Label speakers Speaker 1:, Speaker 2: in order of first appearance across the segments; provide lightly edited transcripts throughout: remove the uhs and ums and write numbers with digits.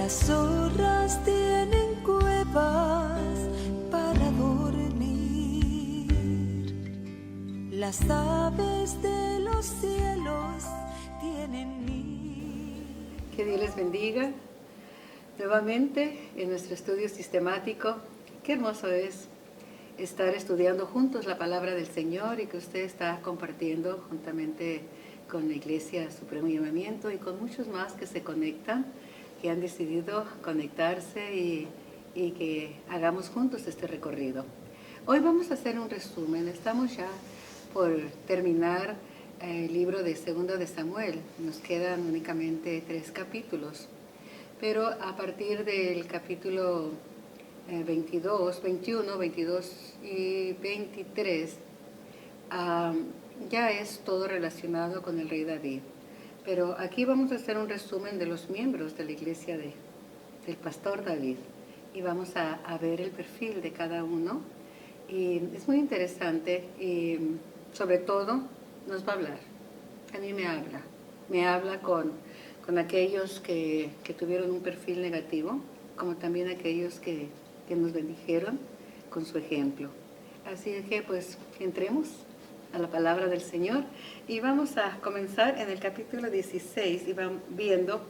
Speaker 1: Las zorras tienen cuevas para dormir. Las aves de los cielos tienen nido.
Speaker 2: Que Dios les bendiga nuevamente en nuestro estudio sistemático. Qué hermoso es estar estudiando juntos la palabra del Señor y que usted está compartiendo juntamente con la Iglesia Supremo Llamamiento y con muchos más que se conectan, que han decidido conectarse y que hagamos juntos este recorrido. Hoy vamos a hacer un resumen. Estamos ya por terminar el libro de 2 de Samuel. Nos quedan únicamente 3 capítulos, pero a partir del capítulo 22, 21, 22 y 23 ya es todo relacionado con el rey David. Pero aquí vamos a hacer un resumen de los miembros de la iglesia del pastor David y vamos a ver el perfil de cada uno. Y es muy interesante y sobre todo nos va a hablar. A mí me habla con aquellos que tuvieron un perfil negativo, como también aquellos que nos bendijeron con su ejemplo. Así que pues entremos a la palabra del Señor y vamos a comenzar en el capítulo 16 y vamos viendo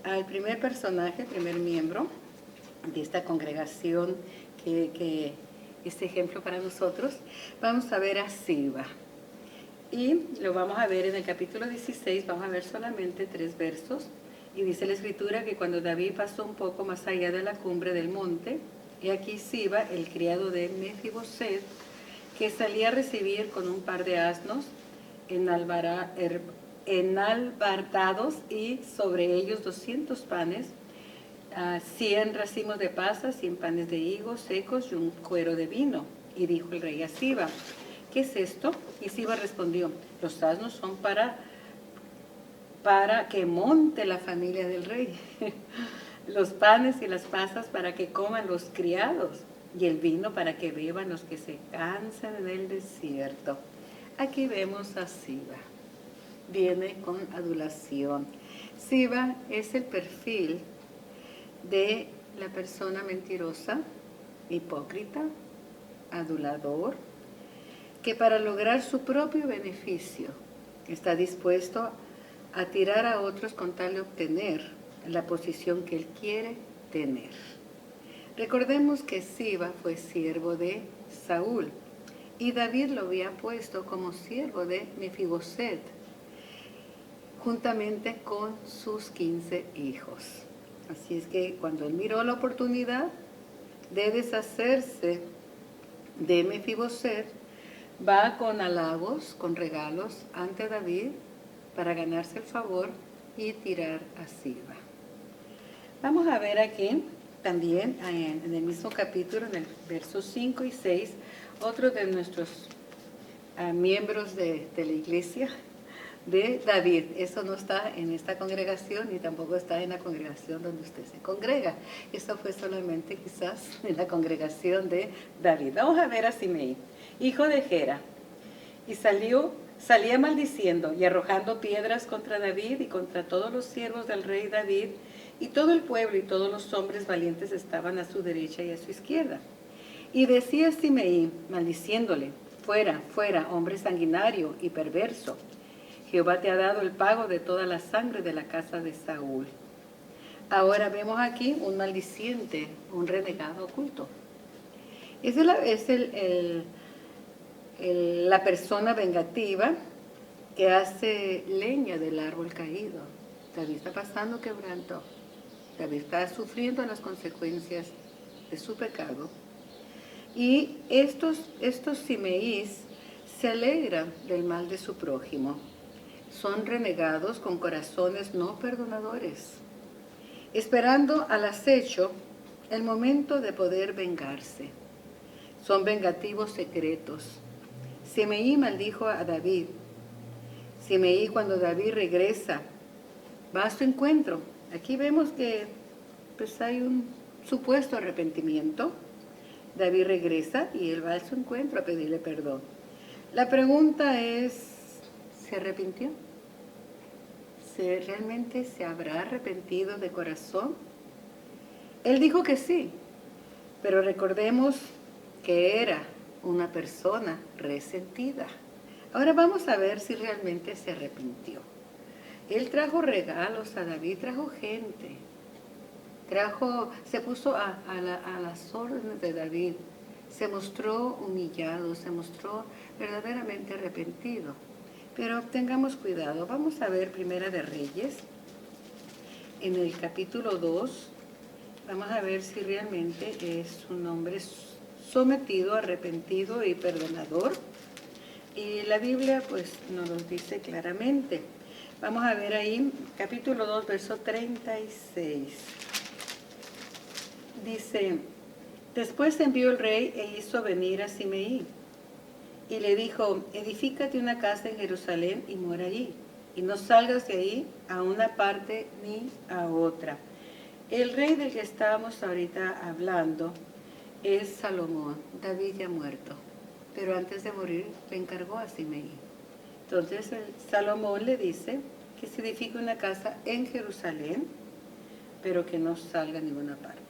Speaker 2: al primer personaje, el primer miembro de esta congregación que es ejemplo para nosotros. Vamos a ver a Siba y lo vamos a ver en el capítulo 16. Vamos a ver solamente 3 versos y dice la escritura que cuando David pasó un poco más allá de la cumbre del monte, y aquí Siba, el criado de Mefiboset, que salía a recibir con un par de asnos enalbardados y sobre ellos 200 panes, 100 racimos de pasas, 100 panes de higos secos y un cuero de vino. Y dijo el rey a Siba, ¿qué es esto? Y Siba respondió, los asnos son para que monte la familia del rey, los panes y las pasas para que coman los criados, y el vino para que beban los que se cansan en el desierto. Aquí vemos a Siba. Viene con adulación. Siba es el perfil de la persona mentirosa, hipócrita, adulador, que para lograr su propio beneficio está dispuesto a tirar a otros con tal de obtener la posición que él quiere tener. Recordemos que Siba fue siervo de Saúl y David lo había puesto como siervo de Mefiboset, juntamente con sus 15 hijos. Así es que cuando él miró la oportunidad de deshacerse de Mefiboset, va con halagos, con regalos ante David para ganarse el favor y tirar a Siba. Vamos a ver aquí también en el mismo capítulo, en el versos 5 y 6, otro de nuestros miembros de la iglesia de David. Eso no está en esta congregación ni tampoco está en la congregación donde usted se congrega. Eso fue solamente quizás en la congregación de David. Vamos a ver a Simei, hijo de Gera, y salía maldiciendo y arrojando piedras contra David y contra todos los siervos del rey David, y todo el pueblo y todos los hombres valientes estaban a su derecha y a su izquierda. Y decía Simei, maldiciéndole, fuera, fuera, hombre sanguinario y perverso. Jehová te ha dado el pago de toda la sangre de la casa de Saúl. Ahora vemos aquí un maldiciente, un renegado oculto. Es la persona vengativa que hace leña del árbol caído. David está pasando quebranto. David está sufriendo las consecuencias de su pecado. Y estos Simeís se alegran del mal de su prójimo. Son renegados con corazones no perdonadores, esperando al acecho el momento de poder vengarse. Son vengativos secretos. Simeí maldijo a David. Simeí, cuando David regresa, va a su encuentro. Aquí vemos que pues hay un supuesto arrepentimiento. David regresa y él va a su encuentro a pedirle perdón. La pregunta es, ¿se arrepintió? ¿Realmente se habrá arrepentido de corazón? Él dijo que sí, pero recordemos que era una persona resentida. Ahora vamos a ver si realmente se arrepintió. Él trajo regalos a David, trajo gente, se puso a las órdenes de David, se mostró humillado, se mostró verdaderamente arrepentido. Pero tengamos cuidado, vamos a ver Primera de Reyes, en el capítulo 2, vamos a ver si realmente es un hombre sometido, arrepentido y perdonador. Y la Biblia pues nos lo dice claramente. Vamos a ver ahí, capítulo 2, verso 36. Dice, después envió el rey e hizo venir a Simeí. Y le dijo, edifícate una casa en Jerusalén y mora allí. Y no salgas de ahí a una parte ni a otra. El rey del que estábamos ahorita hablando es Salomón. David ya muerto. Pero antes de morir le encargó a Simeí. Entonces Salomón le dice que se edifique una casa en Jerusalén, pero que no salga a ninguna parte.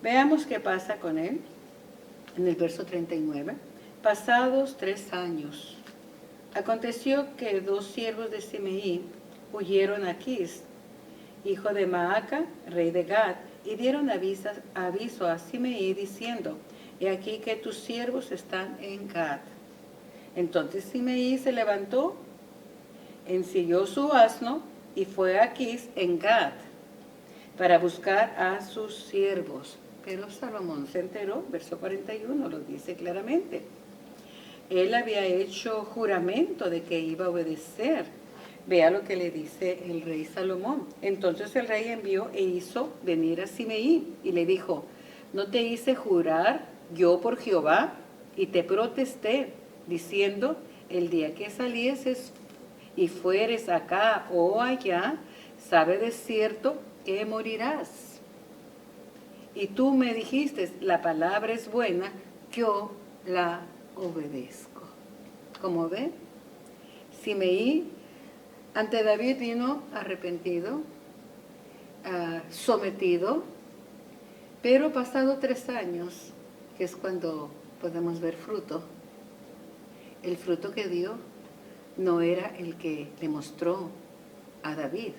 Speaker 2: Veamos qué pasa con él en el verso 39. Pasados 3 años, aconteció que 2 siervos de Simeí huyeron a Aquis, hijo de Maaca, rey de Gad, y dieron aviso a Simeí diciendo, he aquí que tus siervos están en Gad. Entonces Simeí se levantó, ensilló su asno y fue a Aquis en Gad para buscar a sus siervos. Pero Salomón se enteró, verso 41 lo dice claramente. Él había hecho juramento de que iba a obedecer. Vea lo que le dice el rey Salomón. Entonces el rey envió e hizo venir a Simeí y le dijo, ¿no te hice jurar yo por Jehová? Y te protesté, diciendo, el día que salieses y fueres acá o allá, sabe de cierto que morirás. Y tú me dijiste, la palabra es buena, yo la obedezco. Como ven, Simeí ante David vino arrepentido, sometido, pero pasado 3 años, que es cuando podemos ver fruto, el fruto que dio no era el que le mostró a David.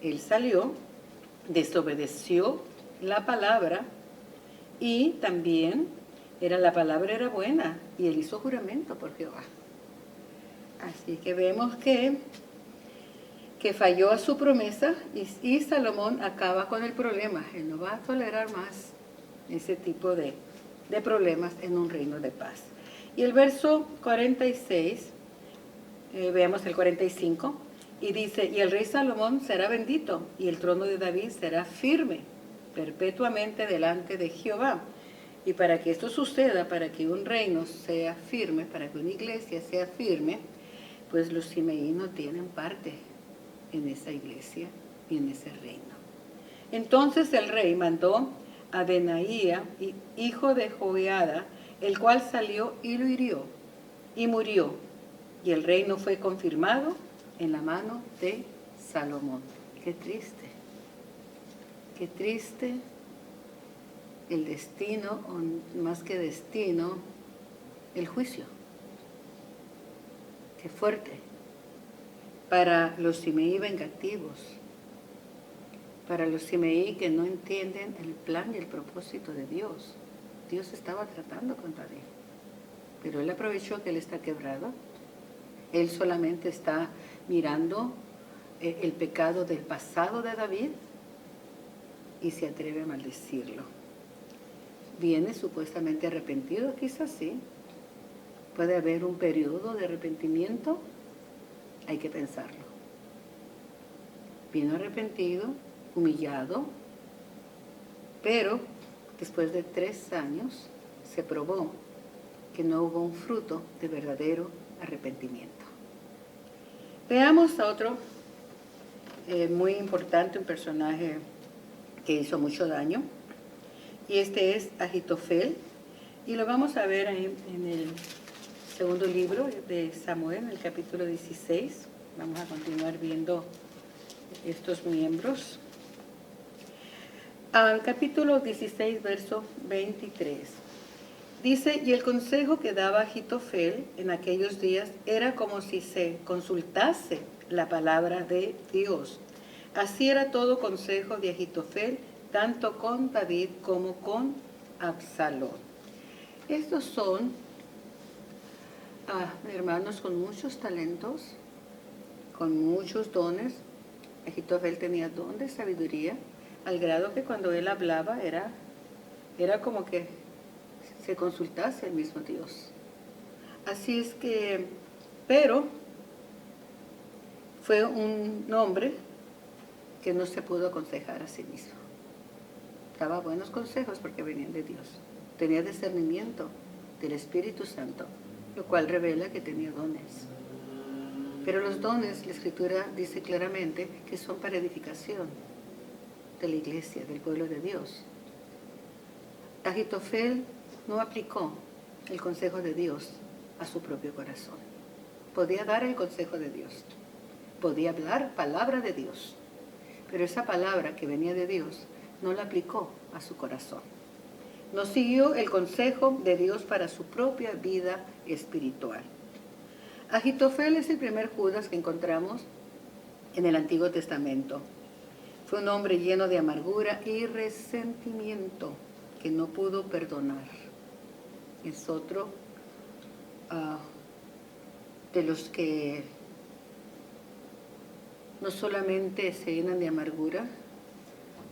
Speaker 2: Él salió, desobedeció la palabra y también la palabra era buena y él hizo juramento por Jehová. Así que vemos que falló a su promesa y Salomón acaba con el problema. Él no va a tolerar más ese tipo de problemas en un reino de paz. Y el verso 46, veamos el 45, y dice, y el rey Salomón será bendito y el trono de David será firme perpetuamente delante de Jehová. Y para que esto suceda, para que un reino sea firme, para que una iglesia sea firme, pues los Simeí no tienen parte en esa iglesia y en ese reino. Entonces el rey mandó a Benaía, hijo de Joiada, el cual salió y lo hirió, y murió. Y el reino fue confirmado en la mano de Salomón. Qué triste el destino, o más que destino, el juicio. Qué fuerte. Para los Simeí vengativos, para los Simeí que no entienden el plan y el propósito de Dios. Dios estaba tratando con David, pero él aprovechó que él está quebrado. Él solamente está mirando el pecado del pasado de David y se atreve a maldecirlo. Viene supuestamente arrepentido, quizás sí. Puede haber un periodo de arrepentimiento, hay que pensarlo. Vino arrepentido, humillado, pero después de 3 años se probó que no hubo un fruto de verdadero arrepentimiento. Veamos a otro muy importante, un personaje que hizo mucho daño, y este es Ahitofel, y lo vamos a ver en el segundo libro de Samuel, en el capítulo 16. Vamos a continuar viendo estos miembros. Al capítulo 16, verso 23. Dice, y el consejo que daba Ahitofel en aquellos días era como si se consultase la palabra de Dios. Así era todo consejo de Ahitofel, tanto con David como con Absalón. Estos son hermanos con muchos talentos, con muchos dones. Ahitofel tenía don de sabiduría, al grado que cuando él hablaba era como que se consultase el mismo Dios. Así es que, pero fue un hombre que no se pudo aconsejar a sí mismo. Daba buenos consejos porque venían de Dios. Tenía discernimiento del Espíritu Santo, lo cual revela que tenía dones. Pero los dones, la Escritura dice claramente que son para edificación de la iglesia, del pueblo de Dios. Ahitofel no aplicó el consejo de Dios a su propio corazón. Podía dar el consejo de Dios, podía hablar palabra de Dios, pero esa palabra que venía de Dios no la aplicó a su corazón. No siguió el consejo de Dios para su propia vida espiritual. Ahitofel es el primer Judas que encontramos en el Antiguo Testamento. Fue un hombre lleno de amargura y resentimiento que no pudo perdonar. Es otro de los que no solamente se llenan de amargura,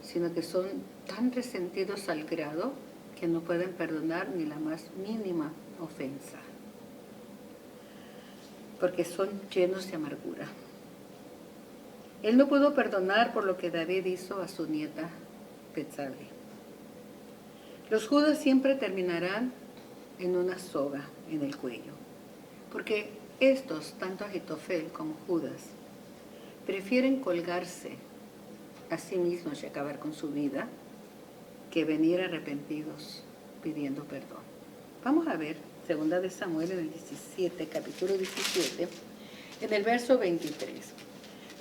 Speaker 2: sino que son tan resentidos al grado que no pueden perdonar ni la más mínima ofensa, porque son llenos de amargura. Él no pudo perdonar por lo que David hizo a su nieta Betsabé. Los Judas siempre terminarán en una soga en el cuello, porque estos, tanto Ahitofel como Judas, prefieren colgarse a sí mismos y acabar con su vida que venir arrepentidos pidiendo perdón. Vamos a ver 2 de Samuel en el 17, capítulo 17, en el verso 23.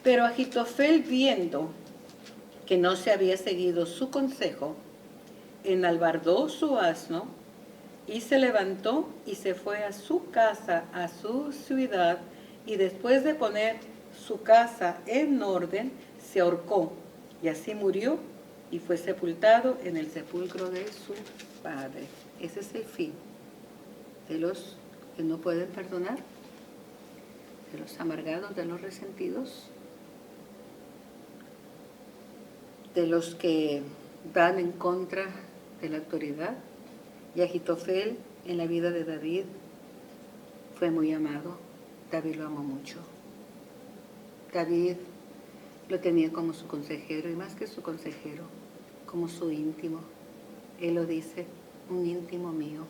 Speaker 2: Pero Ahitofel, viendo que no se había seguido su consejo, enalbardó su asno y se levantó y se fue a su casa, a su ciudad, y después de poner su casa en orden, se ahorcó, y así murió y fue sepultado en el sepulcro de su padre. Ese es el fin de los que no pueden perdonar, de los amargados, de los resentidos, de los que van en contra de la autoridad. Y Ahitofel en la vida de David fue muy amado. David lo amó mucho. David lo tenía como su consejero, y más que su consejero, como su íntimo. Él lo dice, un íntimo mío,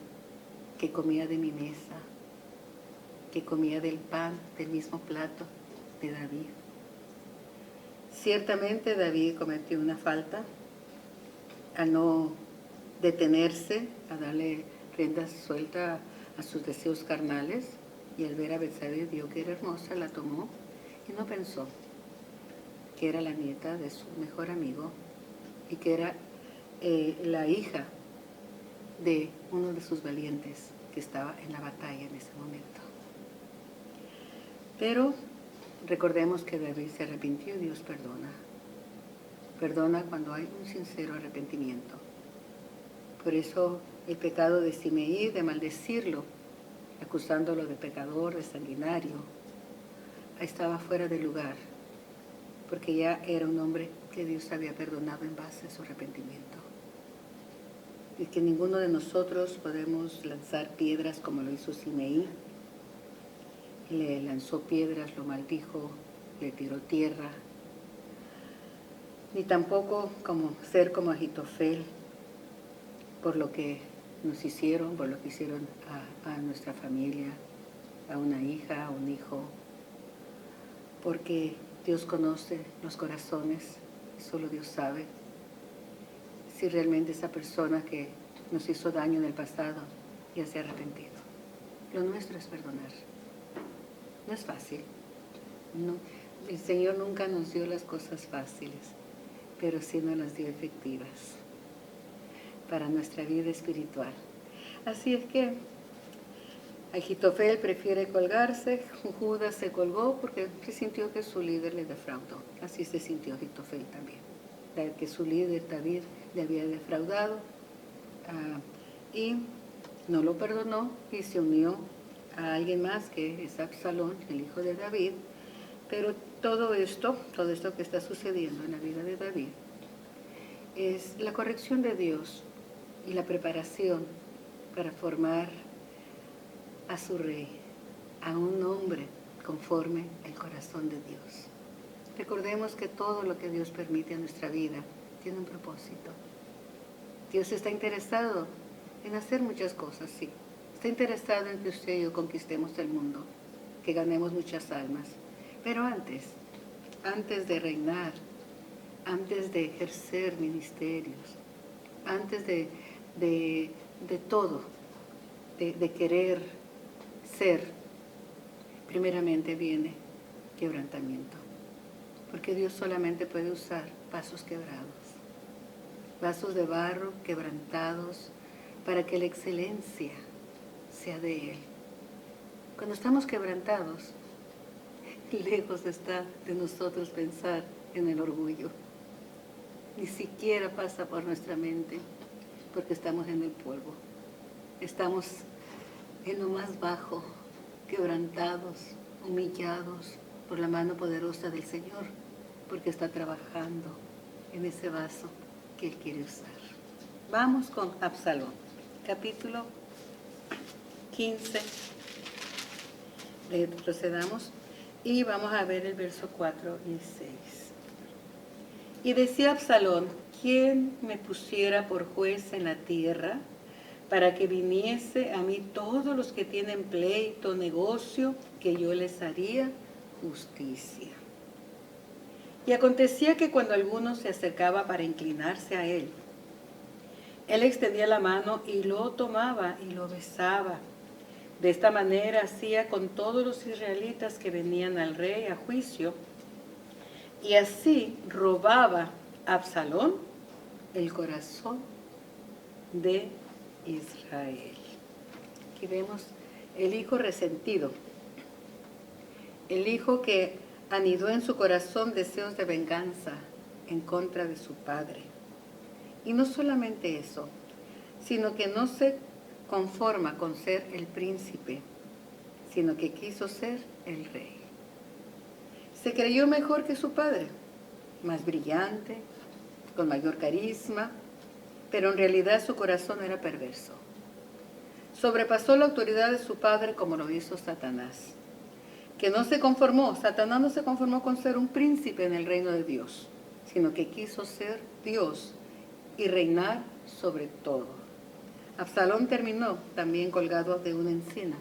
Speaker 2: que comía de mi mesa, que comía del pan, del mismo plato de David. Ciertamente David cometió una falta al no detenerse, a darle rienda suelta a sus deseos carnales, y al ver a Betsabé vio que era hermosa, la tomó y no pensó que era la nieta de su mejor amigo y que era la hija de uno de sus valientes que estaba en la batalla en ese momento. Pero recordemos que David se arrepintió y Dios perdona. Perdona cuando hay un sincero arrepentimiento. Por eso el pecado de Simeí, de maldecirlo, acusándolo de pecador, de sanguinario, estaba fuera de lugar, porque ya era un hombre que Dios había perdonado en base a su arrepentimiento. Y que ninguno de nosotros podemos lanzar piedras como lo hizo Simeí. Le lanzó piedras, lo maldijo, le tiró tierra. Ni tampoco ser como Ahitofel, por lo que nos hicieron, por lo que hicieron a nuestra familia, a una hija, a un hijo, porque Dios conoce los corazones, solo Dios sabe si realmente esa persona que nos hizo daño en el pasado ya se ha arrepentido. Lo nuestro es perdonar. No es fácil. No, el Señor nunca nos dio las cosas fáciles. pero sí nos las dio efectivas para nuestra vida espiritual. Así es que Ahitofel prefiere colgarse, Judas se colgó porque se sintió que su líder le defraudó. Así se sintió Ahitofel también, que su líder David le había defraudado y no lo perdonó y se unió a alguien más que es Absalón, el hijo de David. Pero todo esto que está sucediendo en la vida de David es la corrección de Dios y la preparación para formar a su rey, a un hombre conforme el corazón de Dios. Recordemos que todo lo que Dios permite en nuestra vida tiene un propósito. Dios está interesado en hacer muchas cosas, sí. Está interesado en que usted y yo conquistemos el mundo, que ganemos muchas almas. Pero antes de reinar, antes de ejercer ministerios, antes de todo, de querer ser, primeramente viene quebrantamiento. Porque Dios solamente puede usar vasos quebrados, vasos de barro quebrantados, para que la excelencia sea de Él. Cuando estamos quebrantados, lejos está de nosotros pensar en el orgullo. Ni siquiera pasa por nuestra mente, porque estamos en el polvo. Estamos en lo más bajo, quebrantados, humillados por la mano poderosa del Señor, porque está trabajando en ese vaso que Él quiere usar. Vamos con Absalón, capítulo 15. Procedamos y vamos a ver el verso 4 y 6. Y decía Absalón: ¿quién me pusiera por juez en la tierra, para que viniese a mí todos los que tienen pleito, negocio, que yo les haría justicia? Y acontecía que cuando alguno se acercaba para inclinarse a él extendía la mano y lo tomaba y lo besaba. De esta manera hacía con todos los israelitas que venían al rey a juicio, y así robaba Absalón el corazón de Israel. Aquí vemos el hijo resentido, el hijo que anidó en su corazón deseos de venganza en contra de su padre. Y no solamente eso, sino que no se conforma con ser el príncipe, sino que quiso ser el rey. Se creyó mejor que su padre, más brillante, con mayor carisma, pero en realidad su corazón era perverso. Sobrepasó la autoridad de su padre como lo hizo Satanás, que Satanás no se conformó con ser un príncipe en el reino de Dios, sino que quiso ser Dios y reinar sobre todo. Absalón terminó también colgado de una encina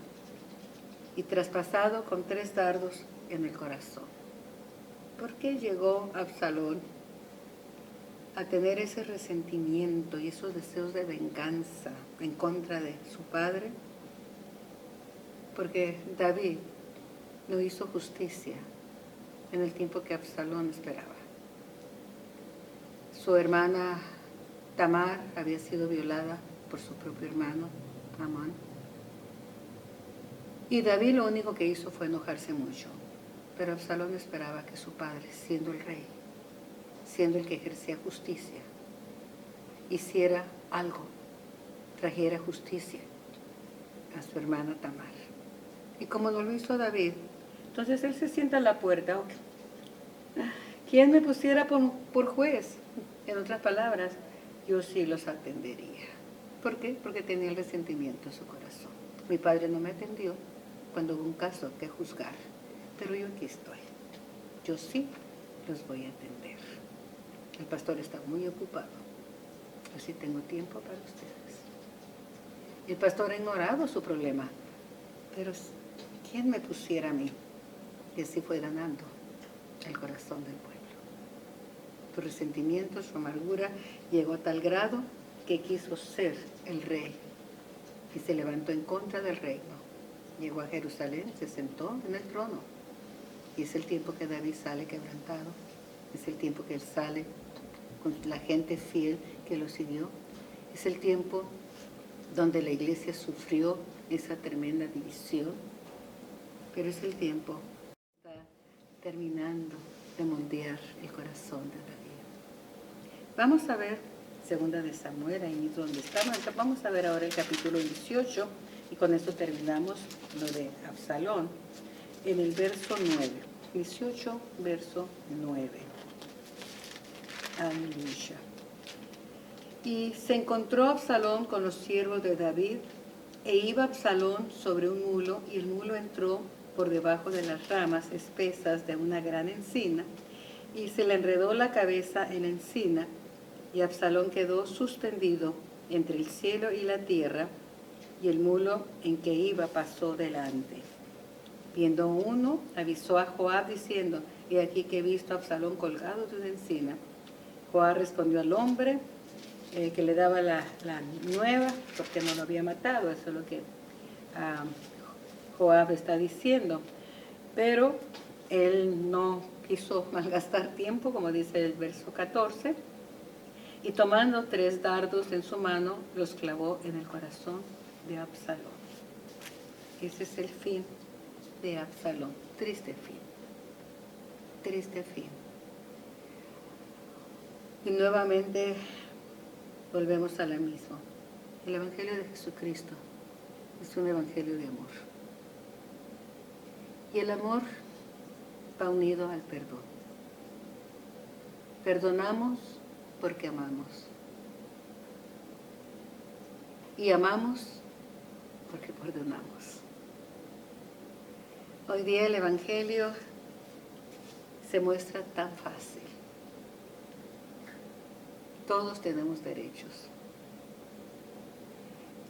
Speaker 2: y traspasado con 3 dardos en el corazón. ¿Por qué llegó Absalón a tener ese resentimiento y esos deseos de venganza en contra de su padre? Porque David no hizo justicia en el tiempo que Absalón esperaba. Su hermana Tamar había sido violada por su propio hermano, Amón. Y David lo único que hizo fue enojarse mucho. Pero Absalón esperaba que su padre, siendo el rey, siendo el que ejercía justicia, hiciera algo, trajera justicia a su hermana Tamar. Y como no lo hizo David, entonces él se sienta a la puerta. Okay. ¿Quién me pusiera por juez? En otras palabras, yo sí los atendería. ¿Por qué? Porque tenía el resentimiento en su corazón. Mi padre no me atendió cuando hubo un caso que juzgar, pero yo aquí estoy. Yo sí los voy a atender. El pastor está muy ocupado. Yo sí tengo tiempo para ustedes. El pastor ha ignorado su problema, pero ¿quién me pusiera a mí? Y así fue ganando el corazón del pueblo. Su resentimiento, su amargura llegó a tal grado que quiso ser el rey y se levantó en contra del reino. Llegó a Jerusalén, se sentó en el trono. Y es el tiempo que David sale quebrantado, es el tiempo que él sale con la gente fiel que lo siguió. Es el tiempo donde la iglesia sufrió esa tremenda división, pero es el tiempo que está terminando de moldear el corazón de David. Vamos a ver Segunda de Samuel, ahí mismo donde estamos. Vamos a ver ahora el capítulo 18 y con esto terminamos lo de Absalón en el verso 9. 18, verso 9. Aleluya. Y se encontró Absalón con los siervos de David, e iba Absalón sobre un mulo, y el mulo entró por debajo de las ramas espesas de una gran encina, y se le enredó la cabeza en la encina, y Absalón quedó suspendido entre el cielo y la tierra, y el mulo en que iba pasó delante. Viendo uno, avisó a Joab diciendo, he aquí que he visto a Absalón colgado de una encina. Joab respondió al hombre que le daba la nueva, porque no lo había matado, eso es lo que Joab está diciendo. Pero él no quiso malgastar tiempo, como dice el verso 14, y tomando 3 dardos en su mano, los clavó en el corazón de Absalón. Ese es el fin de Absalón. Triste fin. Triste fin. Y nuevamente volvemos a la misma. El Evangelio de Jesucristo es un Evangelio de amor. Y el amor va unido al perdón. Perdonamos porque amamos. Y amamos porque perdonamos. Hoy día el Evangelio se muestra tan fácil. Todos tenemos derechos.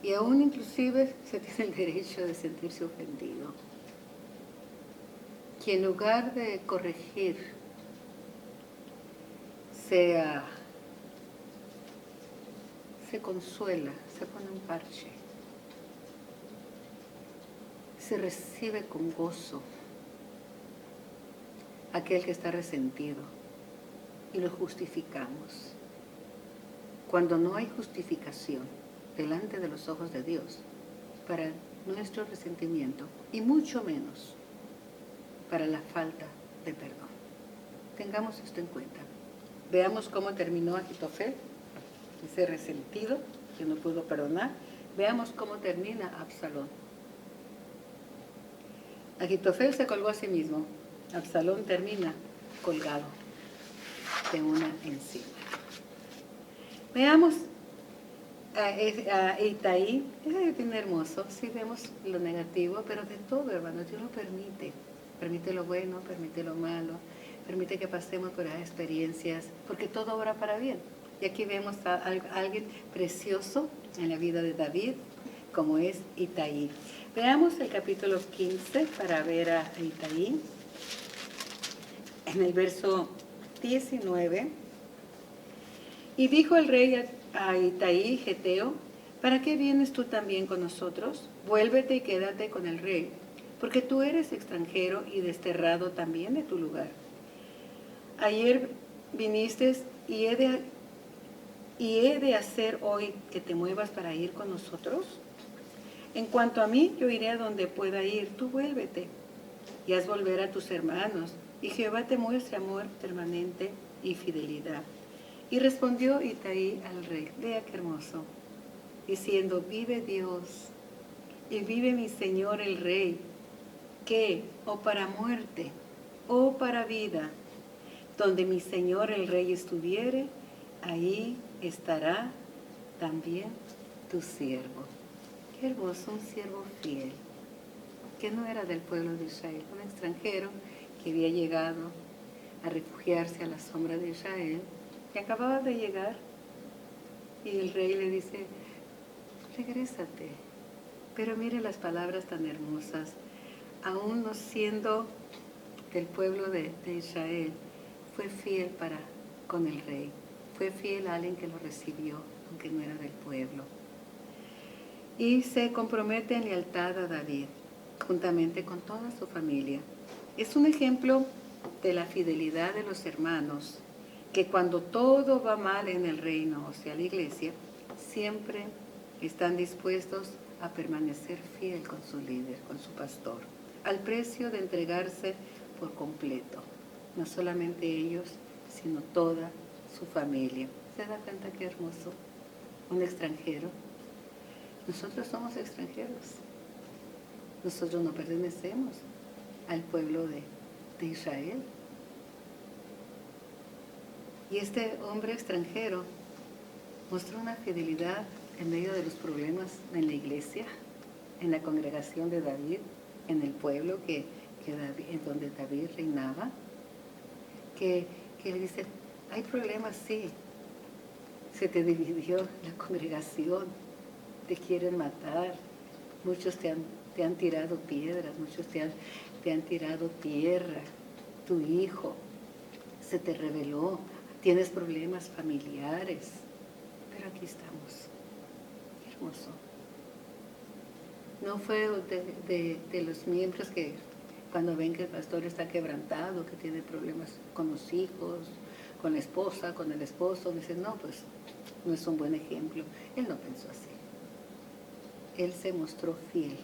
Speaker 2: Y aún inclusive se tiene el derecho de sentirse ofendido. Que en lugar de corregir, se consuela, se pone un parche, se recibe con gozo aquel que está resentido y lo justificamos. Cuando no hay justificación delante de los ojos de Dios para nuestro resentimiento y mucho menos para la falta de perdón. Tengamos esto en cuenta. Veamos cómo terminó Ahitofel, ese resentido que no pudo perdonar. Veamos cómo termina Absalón. Ahitofel se colgó a sí mismo. Absalón termina colgado de una encina. Veamos a Itaí. Es bien hermoso. Sí vemos lo negativo, pero de todo, hermanos, Dios lo permite. Permite lo bueno, permite lo malo, permite que pasemos por las experiencias, porque todo obra para bien. Y aquí vemos a alguien precioso en la vida de David, como es Itaí. Veamos el capítulo 15 para ver a Itaí. En el verso 19. Y dijo el rey a Itaí, Geteo, ¿para qué vienes tú también con nosotros? Vuélvete y quédate con el rey, porque tú eres extranjero y desterrado también de tu lugar. Ayer viniste y he de hacer hoy que te muevas para ir con nosotros. En cuanto a mí, yo iré a donde pueda ir, tú vuélvete y haz volver a tus hermanos, y Jehová te muestre amor permanente y fidelidad. Y respondió Itaí al rey, vea qué hermoso, diciendo, vive Dios y vive mi señor el rey, que o para muerte o para vida, donde mi señor el rey estuviere, ahí estará también tu siervo. Qué hermoso, un siervo fiel, que no era del pueblo de Israel, un extranjero que había llegado a refugiarse a la sombra de Israel, que acababa de llegar, y el rey le dice, regrésate. Pero mire las palabras tan hermosas, aún no siendo del pueblo de Israel, fue fiel con el rey, fue fiel a alguien que lo recibió, aunque no era del pueblo. Y se compromete en lealtad a David, juntamente con toda su familia. Es un ejemplo de la fidelidad de los hermanos que cuando todo va mal en el reino, o sea, la iglesia, siempre están dispuestos a permanecer fiel con su líder, con su pastor, al precio de entregarse por completo. No solamente ellos, sino toda su familia. ¿Se da cuenta qué hermoso? Un extranjero. Nosotros somos extranjeros. Nosotros no pertenecemos al pueblo de Israel. Y este hombre extranjero mostró una fidelidad en medio de los problemas en la iglesia, en la congregación de David, en el pueblo en donde David reinaba, que le dice, hay problemas, sí, se te dividió la congregación, te quieren matar, muchos te han tirado piedras, muchos te han tirado tierra, tu hijo se te rebeló, tienes problemas familiares, pero aquí estamos. Qué hermoso. No fue de los miembros que cuando ven que el pastor está quebrantado, que tiene problemas con los hijos, con la esposa, con el esposo, dicen, no, pues no es un buen ejemplo. Él no pensó así. Él se mostró fiel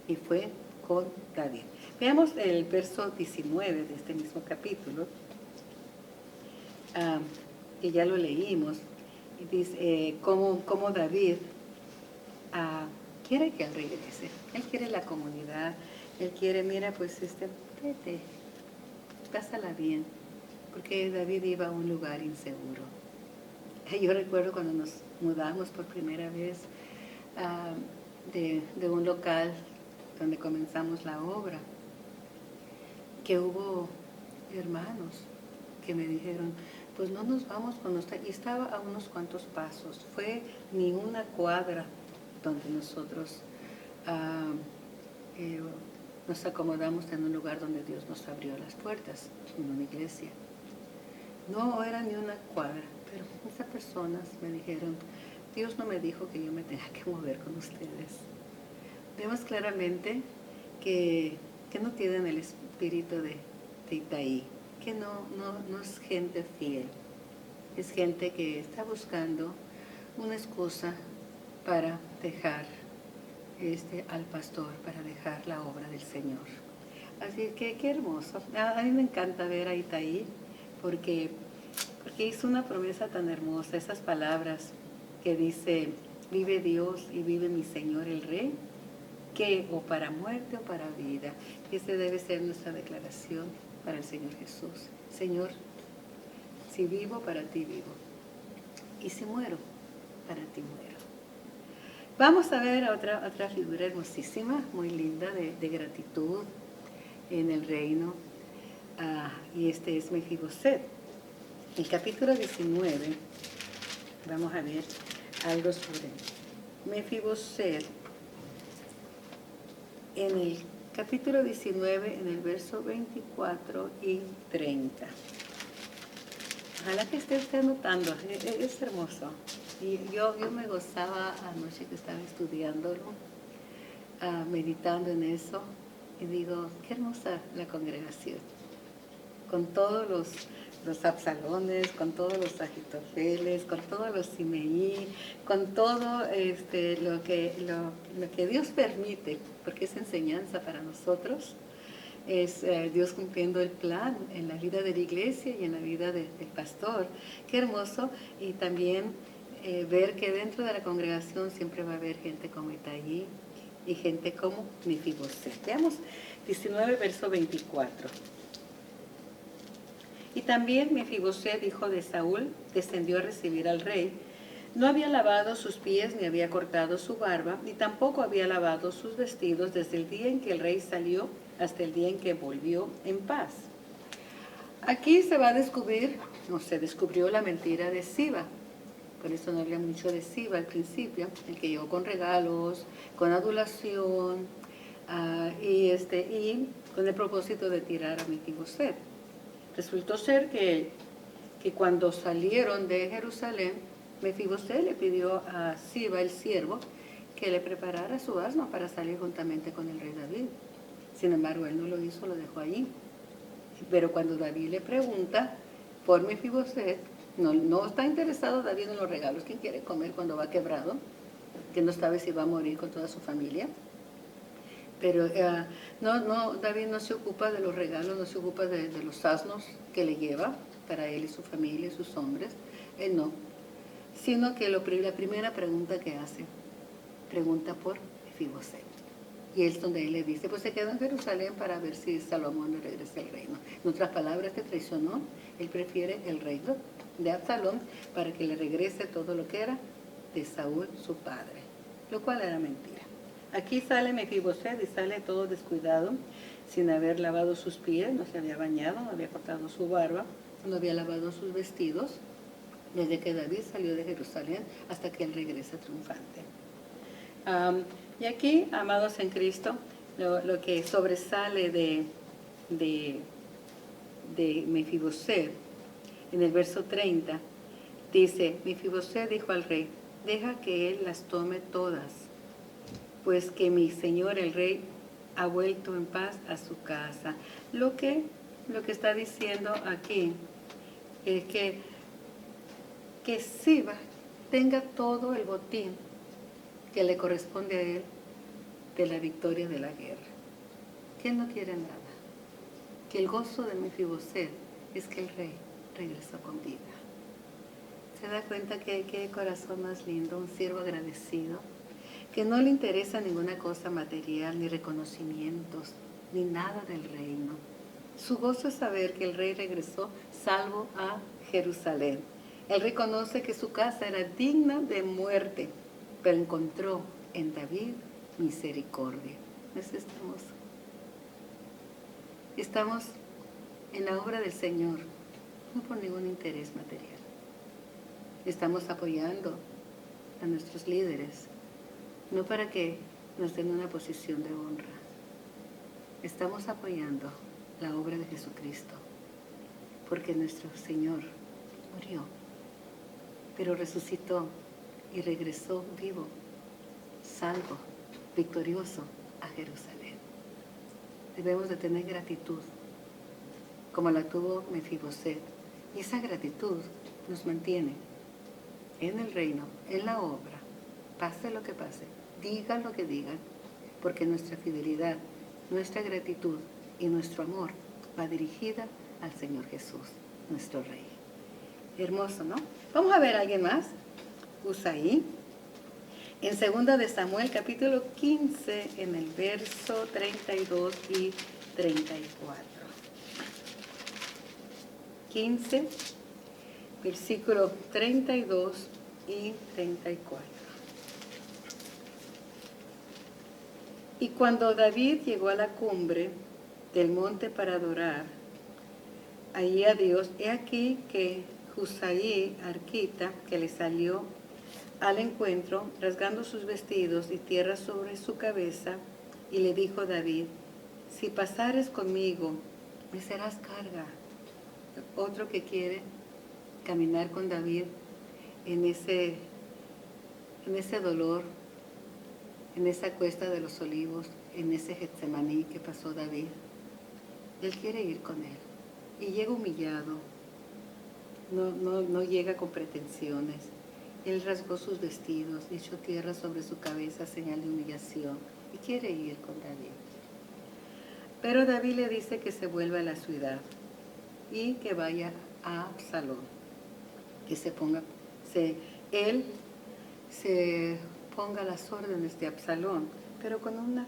Speaker 2: y fue con David. Veamos el verso 19 de este mismo capítulo, que ya lo leímos, y dice cómo David quiere que él regrese. Él quiere la comunidad, él quiere, mira, pues vete, pásala bien, porque David iba a un lugar inseguro. Yo recuerdo cuando nos mudamos por primera vez de un local donde comenzamos la obra, que hubo hermanos que me dijeron, pues no nos vamos con usted. Y estaba a unos cuantos pasos, fue ni una cuadra donde nosotros nos acomodamos en un lugar donde Dios nos abrió las puertas, en una iglesia. No era ni una cuadra, pero esas personas me dijeron, Dios no me dijo que yo me tenga que mover con ustedes. Vemos claramente que no tienen el espíritu de Itaí, que no es gente fiel, es gente que está buscando una excusa para dejar al pastor, para dejar la obra del Señor. Así que qué hermoso. A mí me encanta ver a Itaí porque hizo una promesa tan hermosa, esas palabras que dice, vive Dios y vive mi Señor el Rey, que o para muerte o para vida. Esa debe ser nuestra declaración para el Señor Jesús. Señor, si vivo, para ti vivo. Y si muero, para ti muero. Vamos a ver a otra figura hermosísima, muy linda, de gratitud en el reino. Y este es Mefiboset. El capítulo 19, vamos a ver algo sobre Mefiboset. En el capítulo 19, en el verso 24 y 30. Ojalá que esté anotando, es hermoso. Y yo me gozaba anoche que estaba estudiándolo, meditando en eso, y digo, qué hermosa la congregación, con todos los Absalones, con todos los Agitofeles, con todos los Simeí, con todo lo que Dios permite, porque es enseñanza para nosotros, es Dios cumpliendo el plan en la vida de la iglesia y en la vida del pastor. Qué hermoso. Y también ver que dentro de la congregación siempre va a haber gente como Itaí y gente como Mefiboset. Veamos 19, verso 24. Y también Mefiboset, hijo de Saúl, descendió a recibir al rey. No había lavado sus pies, ni había cortado su barba, ni tampoco había lavado sus vestidos desde el día en que el rey salió hasta el día en que volvió en paz. Aquí se va a descubrir, o se descubrió la mentira de Siba. Por eso no habla mucho de Siba al principio, el que llegó con regalos, con adulación, y con el propósito de tirar a Mefiboset. Resultó ser que cuando salieron de Jerusalén, Mefiboset le pidió a Siba, el siervo, que le preparara su asno para salir juntamente con el rey David. Sin embargo, él no lo hizo, lo dejó allí. Pero cuando David le pregunta, por Mefiboset. No está interesado David en los regalos. ¿Quién quiere comer cuando va quebrado? Que no sabe si va a morir con toda su familia. Pero David no se ocupa de los regalos, no se ocupa de los asnos que le lleva para él y su familia y sus hombres. Él no. Sino que la primera pregunta que hace, pregunta por Mefiboset. Y es donde él le dice, pues se quedó en Jerusalén para ver si Salomón le regresa el reino. En otras palabras, te traicionó. Él prefiere el reino de Absalón para que le regrese todo lo que era de Saúl, su padre. Lo cual era mentira. Aquí sale Mefiboset y sale todo descuidado, sin haber lavado sus pies, no se había bañado, no había cortado su barba, no había lavado sus vestidos, desde que David salió de Jerusalén hasta que él regresa triunfante. Y aquí, amados en Cristo, lo que sobresale de Mefiboset, en el verso 30, dice, Mefiboset dijo al rey, deja que él las tome todas, pues que mi señor el rey ha vuelto en paz a su casa. Lo que está diciendo aquí es que Siba tenga todo el botín que le corresponde a él de la victoria de la guerra. Que él no quiere nada. Que el gozo de Mefiboset es que el rey regresó con vida. ¿Se da cuenta que qué corazón más lindo? Un siervo agradecido, que no le interesa ninguna cosa material, ni reconocimientos, ni nada del reino. Su gozo es saber que el rey regresó salvo a Jerusalén. Él reconoce que su casa era digna de muerte, pero encontró en David misericordia. ¿No es esto hermoso? Estamos en la obra del Señor, no por ningún interés material. Estamos apoyando a nuestros líderes, no para que nos den una posición de honra. Estamos apoyando la obra de Jesucristo, porque nuestro Señor murió, pero resucitó y regresó vivo, salvo, victorioso a Jerusalén. Debemos de tener gratitud, como la tuvo Mefiboset, y esa gratitud nos mantiene en el reino, en la obra, pase lo que pase, digan lo que digan, porque nuestra fidelidad, nuestra gratitud y nuestro amor va dirigida al Señor Jesús, nuestro Rey. Hermoso, ¿no? Vamos a ver a alguien más. Usaí. En 2 de Samuel, capítulo 15, en el verso 32 y 34. 15, versículo 32 y 34. Y cuando David llegó a la cumbre del monte para adorar allí a Dios, he aquí que Usaí, arquita, que le salió al encuentro, rasgando sus vestidos y tierra sobre su cabeza, y le dijo David, si pasares conmigo, me serás carga. Otro que quiere caminar con David en ese dolor, en esa cuesta de los olivos, en ese Getsemaní que pasó David. Él quiere ir con él. Y llega humillado, no llega con pretensiones. Él rasgó sus vestidos, echó tierra sobre su cabeza, señal de humillación, y quiere ir con David. Pero David le dice que se vuelva a la ciudad y que vaya a Absalón, que él se ponga a las órdenes de Absalón, pero con una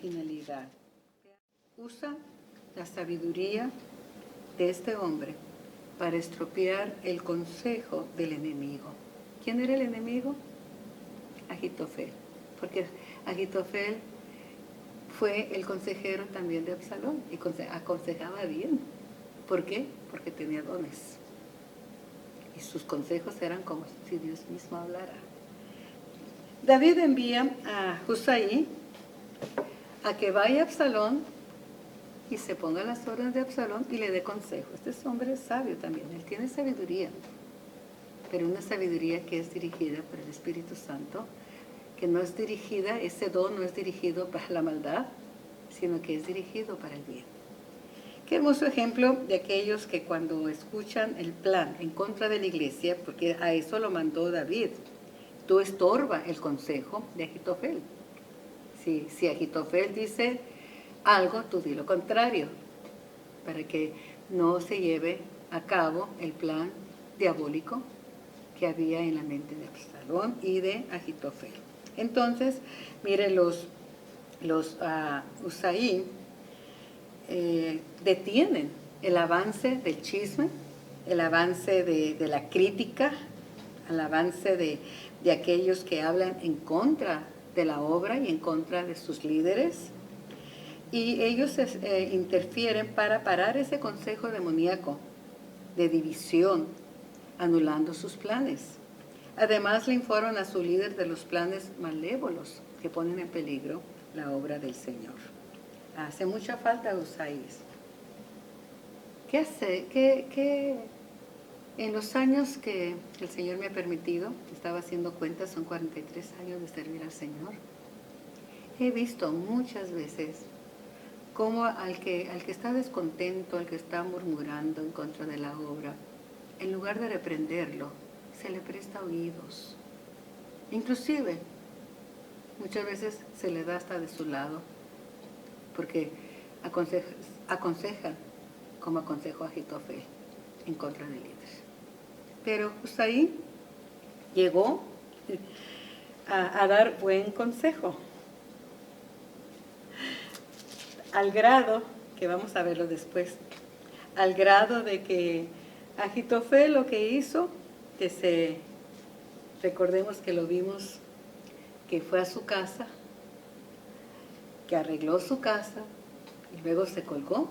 Speaker 2: finalidad. Usa la sabiduría de este hombre para estropear el consejo del enemigo. ¿Quién era el enemigo? Ahitofel, porque Ahitofel fue el consejero también de Absalón y aconsejaba bien. ¿Por qué? Porque tenía dones. Y sus consejos eran como si Dios mismo hablara. David envía a Usaí a que vaya a Absalón y se ponga a las órdenes de Absalón y le dé consejo. Este hombre es sabio también, él tiene sabiduría, pero una sabiduría que es dirigida por el Espíritu Santo, que no es dirigida, ese don no es dirigido para la maldad, sino que es dirigido para el bien. Qué hermoso ejemplo de aquellos que cuando escuchan el plan en contra de la iglesia, porque a eso lo mandó David, tú estorba el consejo de Agitofel. Si Agitofel dice algo, tú di lo contrario, para que no se lleve a cabo el plan diabólico que había en la mente de Absalón y de Agitofel. Entonces, mire, los Usaí detienen el avance del chisme, el avance de la crítica, el avance de aquellos que hablan en contra de la obra y en contra de sus líderes. Y ellos interfieren para parar ese consejo demoníaco de división, anulando sus planes. Además, le informan a su líder de los planes malévolos que ponen en peligro la obra del Señor. Hace mucha falta Usaías. ¿Qué hace? ¿Qué en los años que el Señor me ha permitido, estaba haciendo cuentas, son 43 años de servir al Señor, he visto muchas veces cómo al que está descontento, al que está murmurando en contra de la obra, en lugar de reprenderlo, se le presta oídos. Inclusive, muchas veces se le da hasta de su lado, porque aconsejan como aconsejó Agitofel en contra de líderes. Pero Usaí llegó a dar buen consejo, al grado, que vamos a verlo después, al grado de que Agitofel lo que hizo, recordemos que lo vimos, que fue a su casa, que arregló su casa y luego se colgó.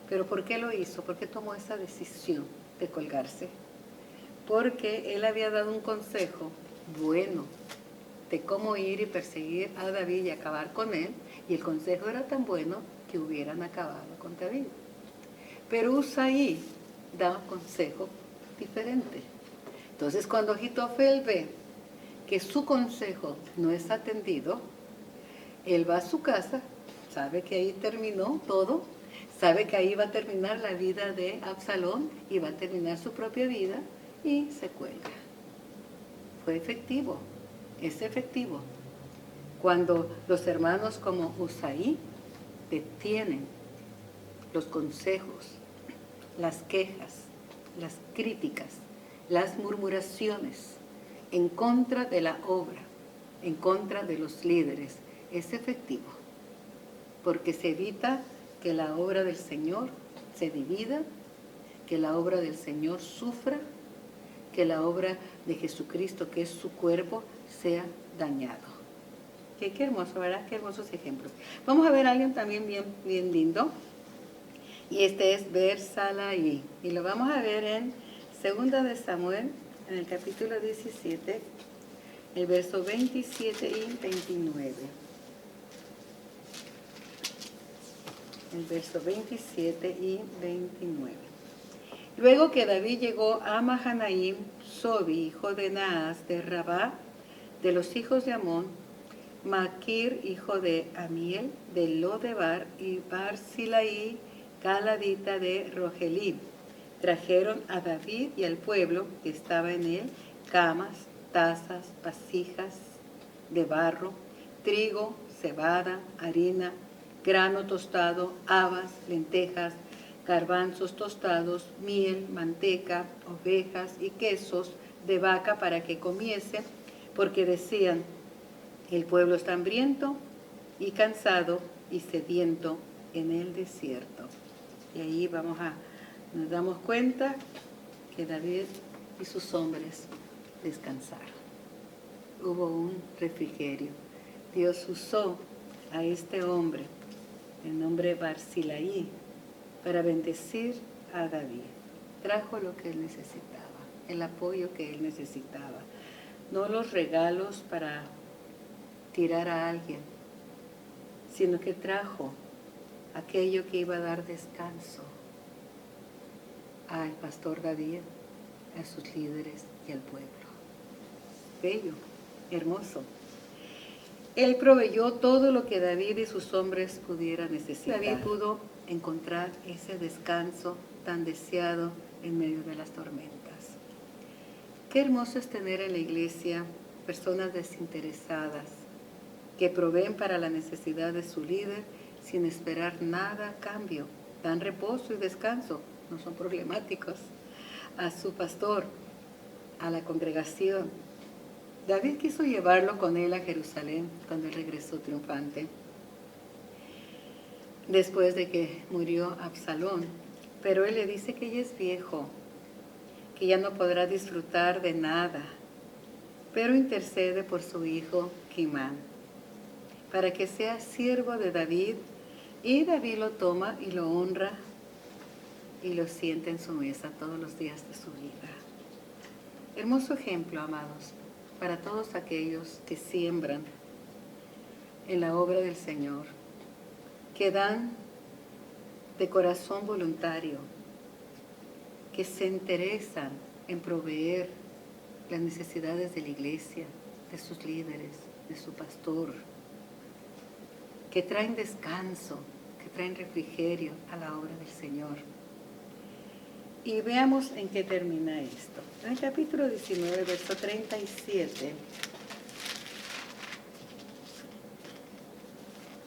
Speaker 2: ¿Pero por qué lo hizo? ¿Por qué tomó esa decisión de colgarse? Porque él había dado un consejo bueno de cómo ir y perseguir a David y acabar con él, y el consejo era tan bueno que hubieran acabado con David. Pero Usaí da un consejo diferente. Entonces, cuando Agitofel ve que su consejo no es atendido, él va a su casa, sabe que ahí terminó todo, sabe que ahí va a terminar la vida de Absalón y va a terminar su propia vida y se cuelga. Fue efectivo, es efectivo. Cuando los hermanos como Usaí detienen los consejos, las quejas, las críticas, las murmuraciones en contra de la obra, en contra de los líderes, es efectivo, porque se evita que la obra del Señor se divida, que la obra del Señor sufra, que la obra de Jesucristo, que es su cuerpo, sea dañado. Qué hermoso, ¿verdad? Qué hermosos ejemplos. Vamos a ver a alguien también bien lindo, y este es Beer-Salai, y lo vamos a ver en 2 de Samuel, en el capítulo 17, el verso 27 y 29. El verso 27 y 29. Luego que David llegó a Mahanaim, Sobi, hijo de Naas, de Rabá, de los hijos de Amón, Maquir, hijo de Amiel, de Lodebar, y Barzilai, Galadita de Rogelim, trajeron a David y al pueblo que estaba en él camas, tazas, vasijas de barro, trigo, cebada, harina, grano tostado, habas, lentejas, garbanzos tostados, miel, manteca, ovejas y quesos de vaca para que comiese, porque decían, el pueblo está hambriento y cansado y sediento en el desierto. Y ahí nos damos cuenta que David y sus hombres descansaron. Hubo un refrigerio. Dios usó a este hombre, el nombre Barzilai, para bendecir a David. Trajo lo que él necesitaba, el apoyo que él necesitaba, no los regalos para tirar a alguien, sino que trajo aquello que iba a dar descanso al pastor David, a sus líderes y al pueblo. Bello, hermoso. Él proveyó todo lo que David y sus hombres pudieran necesitar. David pudo encontrar ese descanso tan deseado en medio de las tormentas. Qué hermoso es tener en la iglesia personas desinteresadas que proveen para la necesidad de su líder sin esperar nada a cambio. Dan reposo y descanso, no son problemáticos, a su pastor, a la congregación. David quiso llevarlo con él a Jerusalén cuando él regresó triunfante, después de que murió Absalón. Pero él le dice que ya es viejo, que ya no podrá disfrutar de nada, pero intercede por su hijo Quimán, para que sea siervo de David, y David lo toma y lo honra y lo sienta en su mesa todos los días de su vida. Hermoso ejemplo, amados, para todos aquellos que siembran en la obra del Señor, que dan de corazón voluntario, que se interesan en proveer las necesidades de la iglesia, de sus líderes, de su pastor, que traen descanso, que traen refrigerio a la obra del Señor. Y veamos en qué termina esto. En el capítulo 19, verso 37.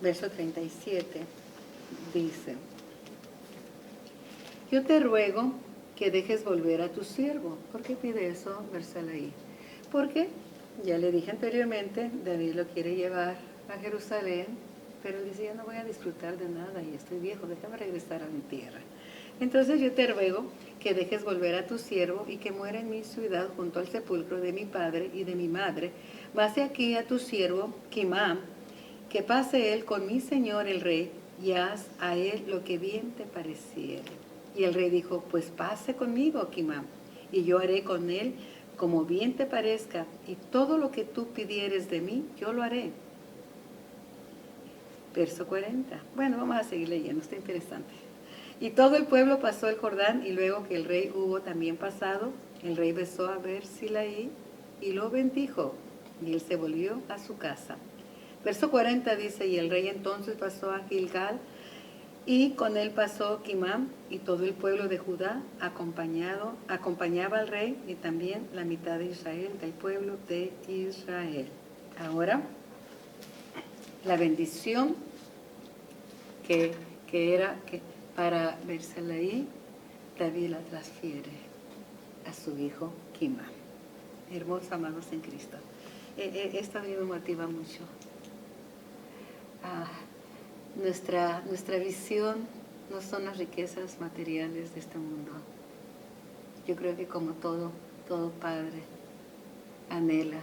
Speaker 2: Verso 37 dice: yo te ruego que dejes volver a tu siervo. ¿Por qué pide eso Bersalaí? Porque, ya le dije anteriormente, David lo quiere llevar a Jerusalén, pero él dice, yo no voy a disfrutar de nada y estoy viejo, déjame regresar a mi tierra. Entonces yo te ruego que dejes volver a tu siervo y que muera en mi ciudad junto al sepulcro de mi padre y de mi madre. Vase aquí a tu siervo Quimán, que pase él con mi señor el rey, y haz a él lo que bien te pareciere. Y el rey dijo, pues pase conmigo, Quimán, y yo haré con él como bien te parezca, y todo lo que tú pidieres de mí, yo lo haré. Verso 40. Bueno, vamos a seguir leyendo, está interesante. Y todo el pueblo pasó el Jordán, y luego que el rey hubo también pasado, el rey besó a Bersalaí y lo bendijo, y él se volvió a su casa. Verso 40 dice, y el rey entonces pasó a Gilgal, y con él pasó Quimán, y todo el pueblo de Judá acompañaba al rey, y también la mitad de Israel, del pueblo de Israel. Ahora, la bendición que era para Bersalaí, David la transfiere a su hijo Quimán. Hermosos amados en Cristo. Esto a mí me motiva mucho. Nuestra visión no son las riquezas materiales de este mundo. Yo creo que como todo padre anhela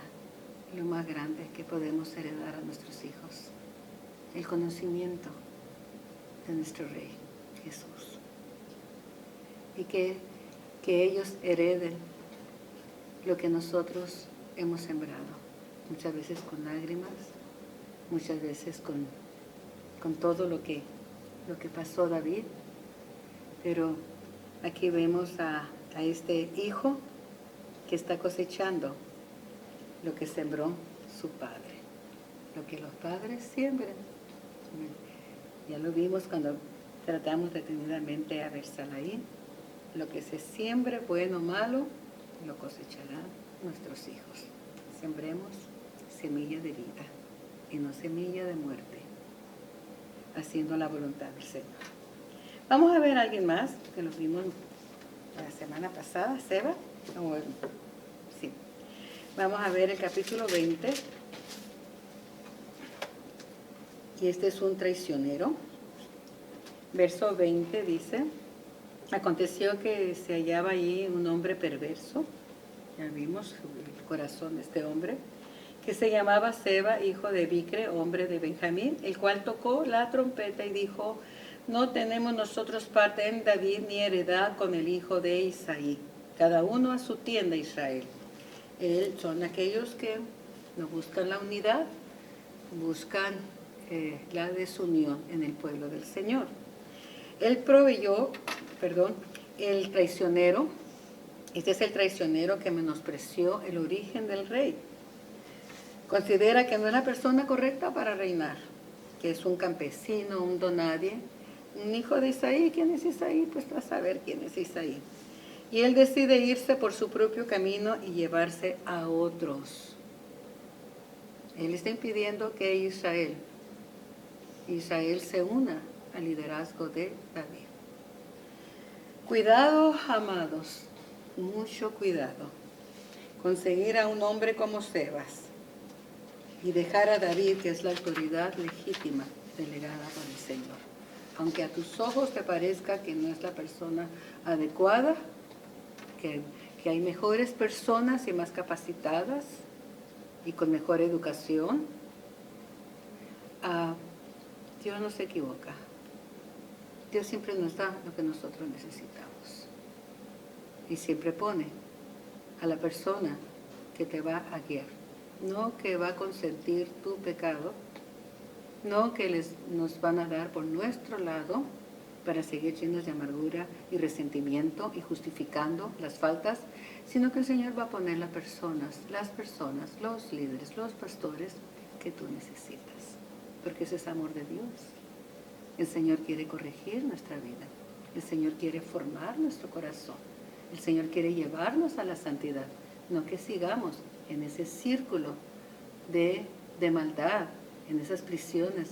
Speaker 2: lo más grande que podemos heredar a nuestros hijos, el conocimiento de nuestro Rey Jesús, y que ellos hereden lo que nosotros hemos sembrado, muchas veces con lágrimas, muchas veces con todo lo que pasó David, pero aquí vemos a este hijo que está cosechando lo que sembró su padre, lo que los padres siembran. Ya lo vimos cuando tratamos detenidamente a Bersalaí, lo que se siembre, bueno o malo, lo cosecharán nuestros hijos. Sembremos semilla de vida y no semilla de muerte, haciendo la voluntad del Señor. Vamos a ver a alguien más, que lo vimos la semana pasada, Seba. Sí. Vamos a ver el capítulo 20. Y este es un traicionero. Verso 20 dice, aconteció que se hallaba allí un hombre perverso, ya vimos el corazón de este hombre, que se llamaba Seba, hijo de Bicre, hombre de Benjamín, el cual tocó la trompeta y dijo, no tenemos nosotros parte en David ni heredad con el hijo de Isaí, cada uno a su tienda Israel. Son aquellos que no buscan la unidad, buscan la desunión en el pueblo del Señor. Él proveyó, el traicionero, este es el traicionero que menospreció el origen del rey. considera que no es la persona correcta para reinar, que es un campesino, un donadie, un hijo de Isaí. ¿Quién es Isaí? Pues a saber quién es Isaí. Y él decide irse por su propio camino y llevarse a otros. Él está impidiendo que Israel se una al liderazgo de David. Cuidado, amados, mucho cuidado. Conseguir a un hombre como Sebas y dejar a David, que es la autoridad legítima delegada por el Señor. Aunque a tus ojos te parezca que no es la persona adecuada, que hay mejores personas y más capacitadas y con mejor educación, Dios no se equivoca. Dios siempre nos da lo que nosotros necesitamos. Y siempre pone a la persona que te va a guiar. No que va a consentir tu pecado, no que nos van a dar por nuestro lado para seguir llenos de amargura y resentimiento y justificando las faltas, sino que el Señor va a poner las personas, los líderes, los pastores que tú necesitas, porque ese es amor de Dios. El Señor quiere corregir nuestra vida, el Señor quiere formar nuestro corazón, el Señor quiere llevarnos a la santidad, no que sigamos en ese círculo de maldad, en esas prisiones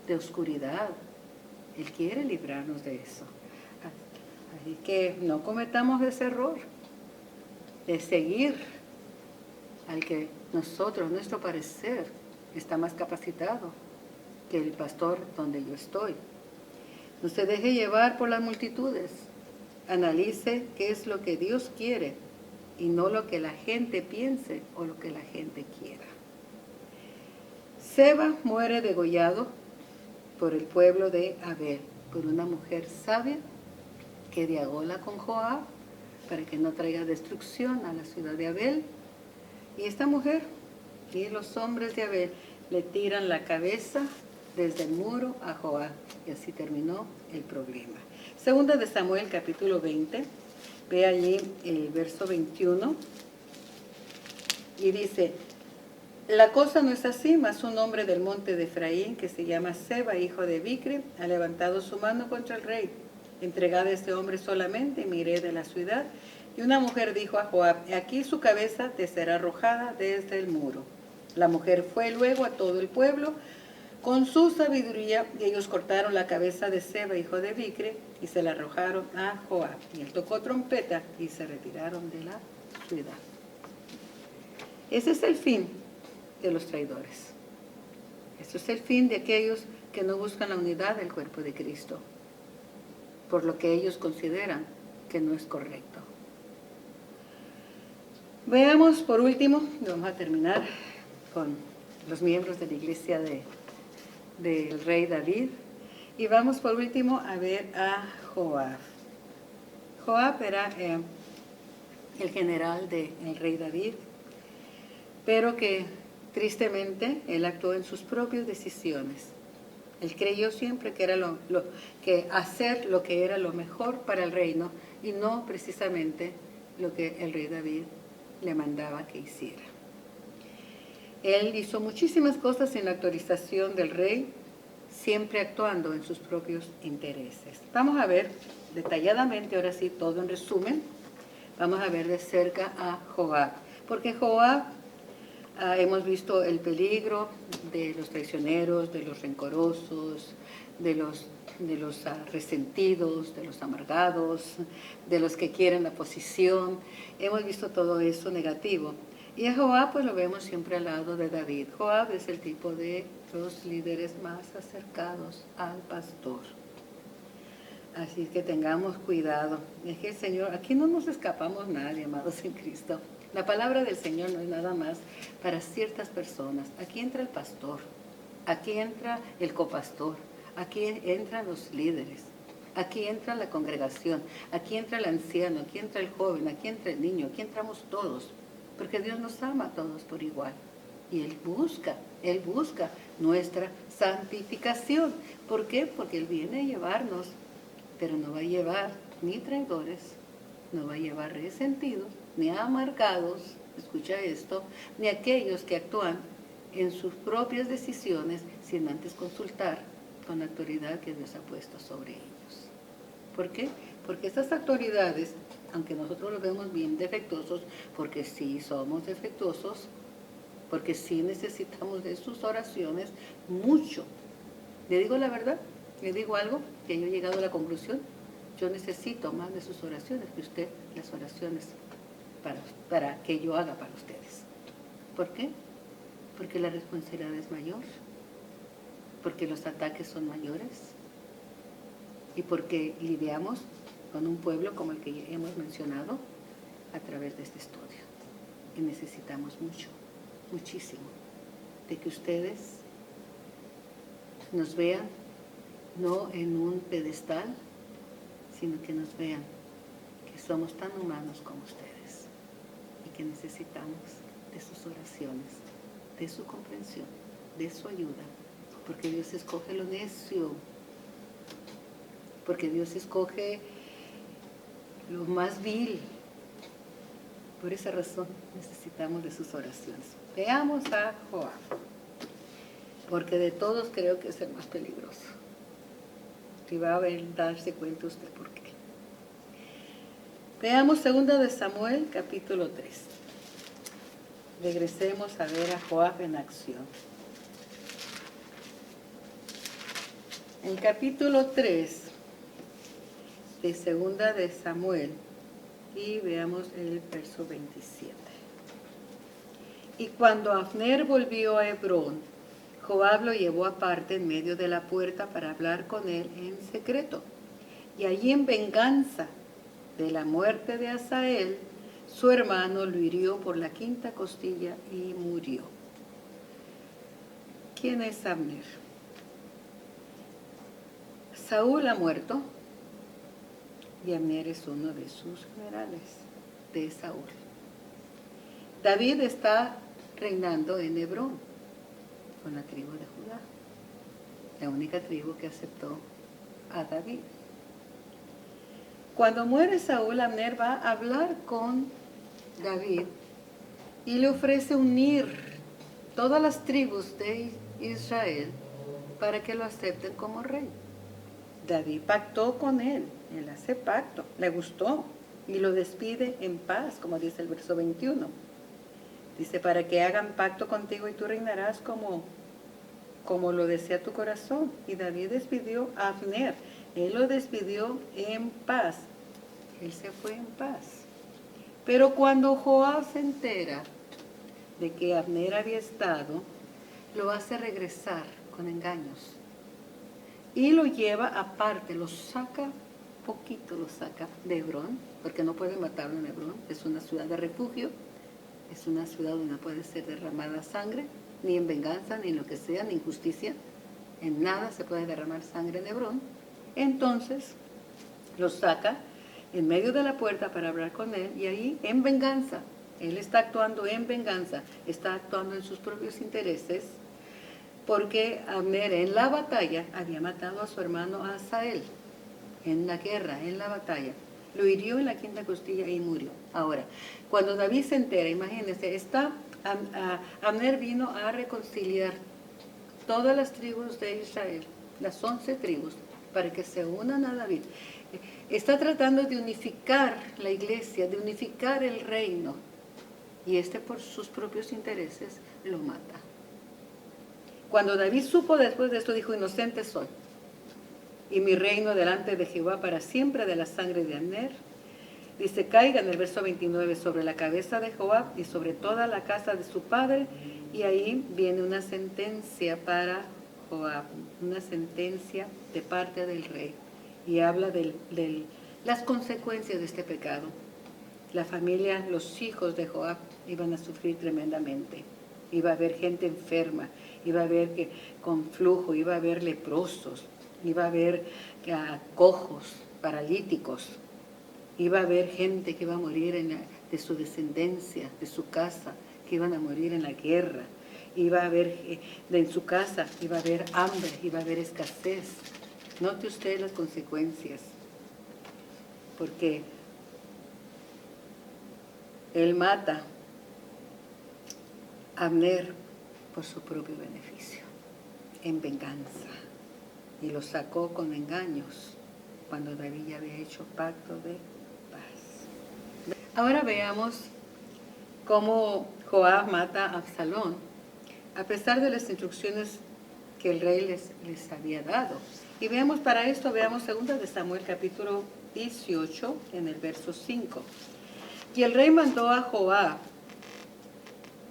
Speaker 2: de oscuridad. Él quiere librarnos de eso. Así que no cometamos ese error de seguir al que nuestro parecer, está más capacitado que el pastor donde yo estoy. No se deje llevar por las multitudes. Analice qué es lo que Dios quiere y no lo que la gente piense o lo que la gente quiera. Seba muere degollado por el pueblo de Abel, por una mujer sabia que dialoga con Joab para que no traiga destrucción a la ciudad de Abel. Y esta mujer y los hombres de Abel le tiran la cabeza desde el muro a Joab, y así terminó el problema. Segunda de Samuel, capítulo 20, ve allí el verso 21, y dice: la cosa no es así, mas un hombre del monte de Efraín, que se llama Seba, hijo de Bicri, ha levantado su mano contra el rey. Entregad a este hombre solamente, y me iré de la ciudad. Y una mujer dijo a Joab: aquí su cabeza te será arrojada desde el muro. La mujer fue luego a todo el pueblo con su sabiduría, y ellos cortaron la cabeza de Seba, hijo de Bicri, y se la arrojaron a Joab. Y él tocó trompeta, y se retiraron de la ciudad. Ese es el fin de los traidores. Esto es el fin de aquellos que no buscan la unidad del cuerpo de Cristo, por lo que ellos consideran que no es correcto. Veamos por último, vamos a terminar con los miembros de la iglesia del rey David, y vamos por último a ver a Joab. Joab era el general del rey David, pero que tristemente él actuó en sus propias decisiones. Él creyó siempre que era que hacer lo que era lo mejor para el reino, y no precisamente lo que el rey David le mandaba que hiciera. Él hizo muchísimas cosas sin la autorización del rey, siempre actuando en sus propios intereses. Vamos a ver detalladamente, ahora sí, todo en resumen. Vamos a ver de cerca a Joab, porque Joab, hemos visto el peligro de los traicioneros, de los rencorosos, de los resentidos, de los amargados, de los que quieren la posición. Hemos visto todo eso negativo. Y a Joab pues lo vemos siempre al lado de David. Joab es el tipo de los líderes más acercados al pastor. Así que tengamos cuidado. Es que el Señor, aquí no nos escapamos nadie, amados en Cristo. La palabra del Señor no es nada más para ciertas personas. Aquí entra el pastor, aquí entra el copastor, aquí entran los líderes, aquí entra la congregación, aquí entra el anciano, aquí entra el joven, aquí entra el niño, aquí entramos todos, porque Dios nos ama a todos por igual. Y Él busca nuestra santificación. ¿Por qué? Porque Él viene a llevarnos, pero no va a llevar ni traidores, no va a llevar resentidos, ni amargados, escucha esto, ni aquellos que actúan en sus propias decisiones sin antes consultar con la autoridad que Dios ha puesto sobre ellos. ¿Por qué? Porque estas autoridades, aunque nosotros los vemos bien defectuosos, porque sí somos defectuosos, porque sí necesitamos de sus oraciones mucho. ¿Le digo la verdad? ¿Le digo algo? Que yo he llegado a la conclusión. Yo necesito más de sus oraciones que usted, las oraciones para que yo haga para ustedes. ¿Por qué? Porque la responsabilidad es mayor, porque los ataques son mayores y porque lidiamos con un pueblo como el que hemos mencionado a través de este estudio. Y necesitamos mucho, muchísimo, de que ustedes nos vean no en un pedestal, sino que nos vean que somos tan humanos como ustedes y que necesitamos de sus oraciones, de su comprensión, de su ayuda, porque Dios escoge lo necio, porque Dios escoge lo más vil. Por esa razón necesitamos de sus oraciones. Veamos a Joab, porque de todos creo que es el más peligroso. Y va a darse cuenta usted por qué. Veamos 2 de Samuel, capítulo 3. Regresemos a ver a Joab en acción. En el capítulo 3 de 2 de Samuel, y veamos el verso 27. Y cuando Abner volvió a Hebrón, Joab lo llevó aparte en medio de la puerta para hablar con él en secreto. Y allí, en venganza de la muerte de Asael, su hermano lo hirió por la quinta costilla y murió. ¿Quién es Abner? Saúl ha muerto y Abner es uno de sus generales de Saúl. David está reinando en Hebrón con la tribu de Judá, la única tribu que aceptó a David. Cuando muere Saúl, Abner va a hablar con David y le ofrece unir todas las tribus de Israel para que lo acepten como rey. David pactó con él hace pacto, le gustó y lo despide en paz, como dice el verso 21. Dice, para que hagan pacto contigo y tú reinarás como lo desea tu corazón. Y David despidió a Abner, él lo despidió en paz, él se fue en paz. Pero cuando Joab se entera de que Abner había estado, lo hace regresar con engaños y lo lleva aparte, lo saca de Hebrón, porque no puede matarlo en Hebrón, es una ciudad de refugio, es una ciudad donde no puede ser derramada sangre, ni en venganza, ni en lo que sea, ni en justicia, en nada se puede derramar sangre en Hebrón. Entonces lo saca en medio de la puerta para hablar con él, y ahí en venganza, él está actuando en venganza, está actuando en sus propios intereses, porque Abner en la batalla había matado a su hermano Asael, en la guerra, en la batalla. Lo hirió en la quinta costilla y murió. Ahora, cuando David se entera, imagínense, Abner vino a reconciliar todas las tribus de Israel, las 11 tribus, para que se unan a David. Está tratando de unificar la iglesia, de unificar el reino, y por sus propios intereses lo mata. Cuando David supo después de esto, dijo, inocente soy, y mi reino delante de Jehová para siempre de la sangre de Abner. Dice, caiga en el verso 29 sobre la cabeza de Joab y sobre toda la casa de su padre, y ahí viene una sentencia para Joab, una sentencia de parte del rey, y habla de las consecuencias de este pecado. La familia, los hijos de Joab iban a sufrir tremendamente. Iba a haber gente enferma, iba a haber con flujo, iba a haber leprosos, iba a haber cojos, paralíticos, iba a haber gente que iba a morir de su descendencia, de su casa, que iban a morir en la guerra. Iba a haber, en su casa, iba a haber hambre, iba a haber escasez. Note usted las consecuencias, porque él mata a Abner por su propio beneficio, en venganza, y lo sacó con engaños cuando David ya había hecho pacto de paz. Ahora veamos cómo Joab mata a Absalón, a pesar de las instrucciones que el rey les había dado. Y veamos para esto, veamos 2 de Samuel capítulo 18 en el verso 5. Y el rey mandó a Joab,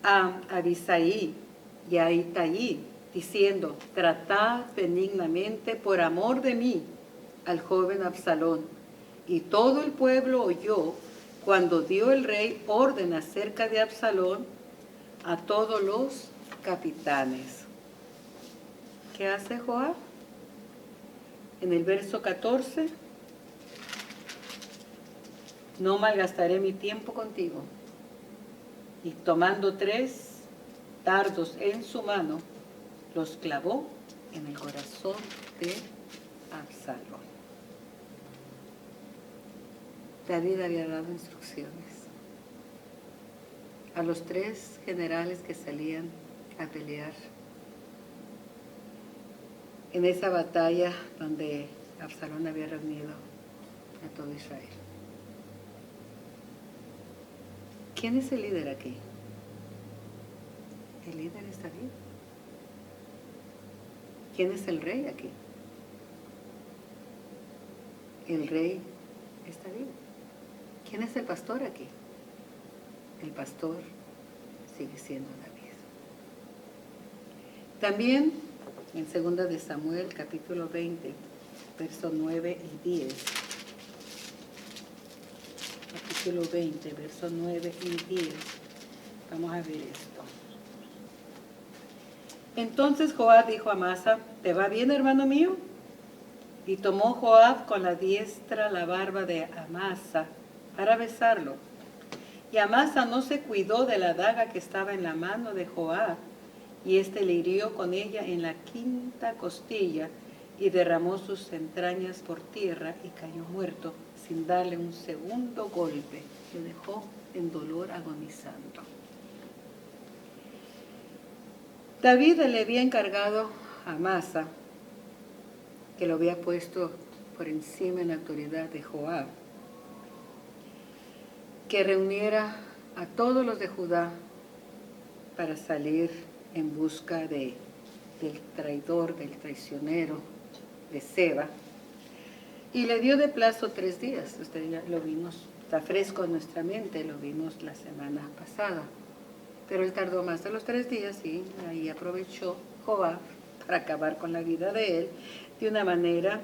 Speaker 2: a Abisaí y a Itaí, diciendo: tratad benignamente por amor de mí al joven Absalón. Y todo el pueblo oyó cuando dio el rey orden acerca de Absalón a todos los capitanes. ¿Qué hace Joab? En el verso 14, no malgastaré mi tiempo contigo. Y tomando 3 dardos en su mano, los clavó en el corazón de Absalón. David había dado instrucciones a los 3 generales que salían a pelear en esa batalla donde Absalón había reunido a todo Israel. ¿Quién es el líder aquí? El líder es David. ¿Quién es el rey aquí? El rey es David. ¿Quién es el pastor aquí? El pastor sigue siendo David. También en 2 de Samuel, capítulo 20, versos 9 y 10. Capítulo 20, versos 9 y 10. Vamos a ver esto. Entonces Joab dijo a Amasa: ¿te va bien, hermano mío? Y tomó Joab con la diestra la barba de Amasa para besarlo. Y Amasa no se cuidó de la daga que estaba en la mano de Joab, y éste le hirió con ella en la 5ª costilla, y derramó sus entrañas por tierra, y cayó muerto, sin darle un segundo golpe. Le dejó en dolor agonizando. David le había encargado a Amasa, que lo había puesto por encima en la autoridad de Joab, que reuniera a todos los de Judá para salir en busca del traidor, del traicionero de Seba, y le dio de plazo 3 días. Usted ya lo vimos, está fresco en nuestra mente, lo vimos la semana pasada, pero él tardó más de los 3 días y ahí aprovechó Joab para acabar con la vida de él de una manera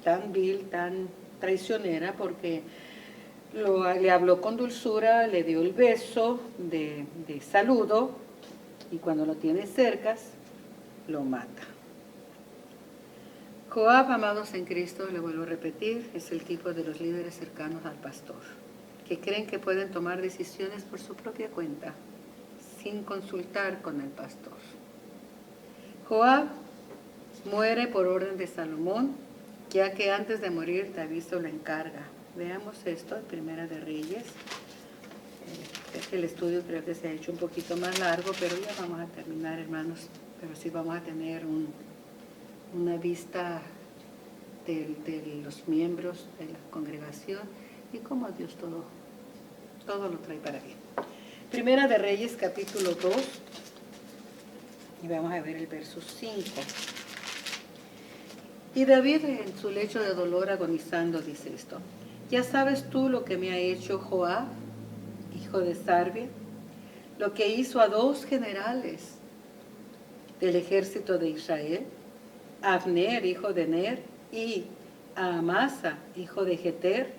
Speaker 2: tan vil, tan traicionera, porque le habló con dulzura, le dio el beso de saludo, y cuando lo tiene cerca, lo mata. Joab, amados en Cristo, le vuelvo a repetir, es el tipo de los líderes cercanos al pastor, que creen que pueden tomar decisiones por su propia cuenta, sin consultar con el pastor. Joab muere por orden de Salomón, ya que antes de morir David se lo encarga. Veamos esto en Primera de Reyes. El estudio creo que se ha hecho un poquito más largo, pero ya vamos a terminar, hermanos. Pero sí vamos a tener una vista de los miembros de la congregación y cómo Dios todo lo trae para bien. Primera de Reyes, capítulo 2, y vamos a ver el verso 5. Y David, en su lecho de dolor agonizando, dice esto: ¿ya sabes tú lo que me ha hecho Joab, hijo de Sarvia? Lo que hizo a 2 generales del ejército de Israel, a Abner, hijo de Ner, y a Amasa, hijo de Jeter,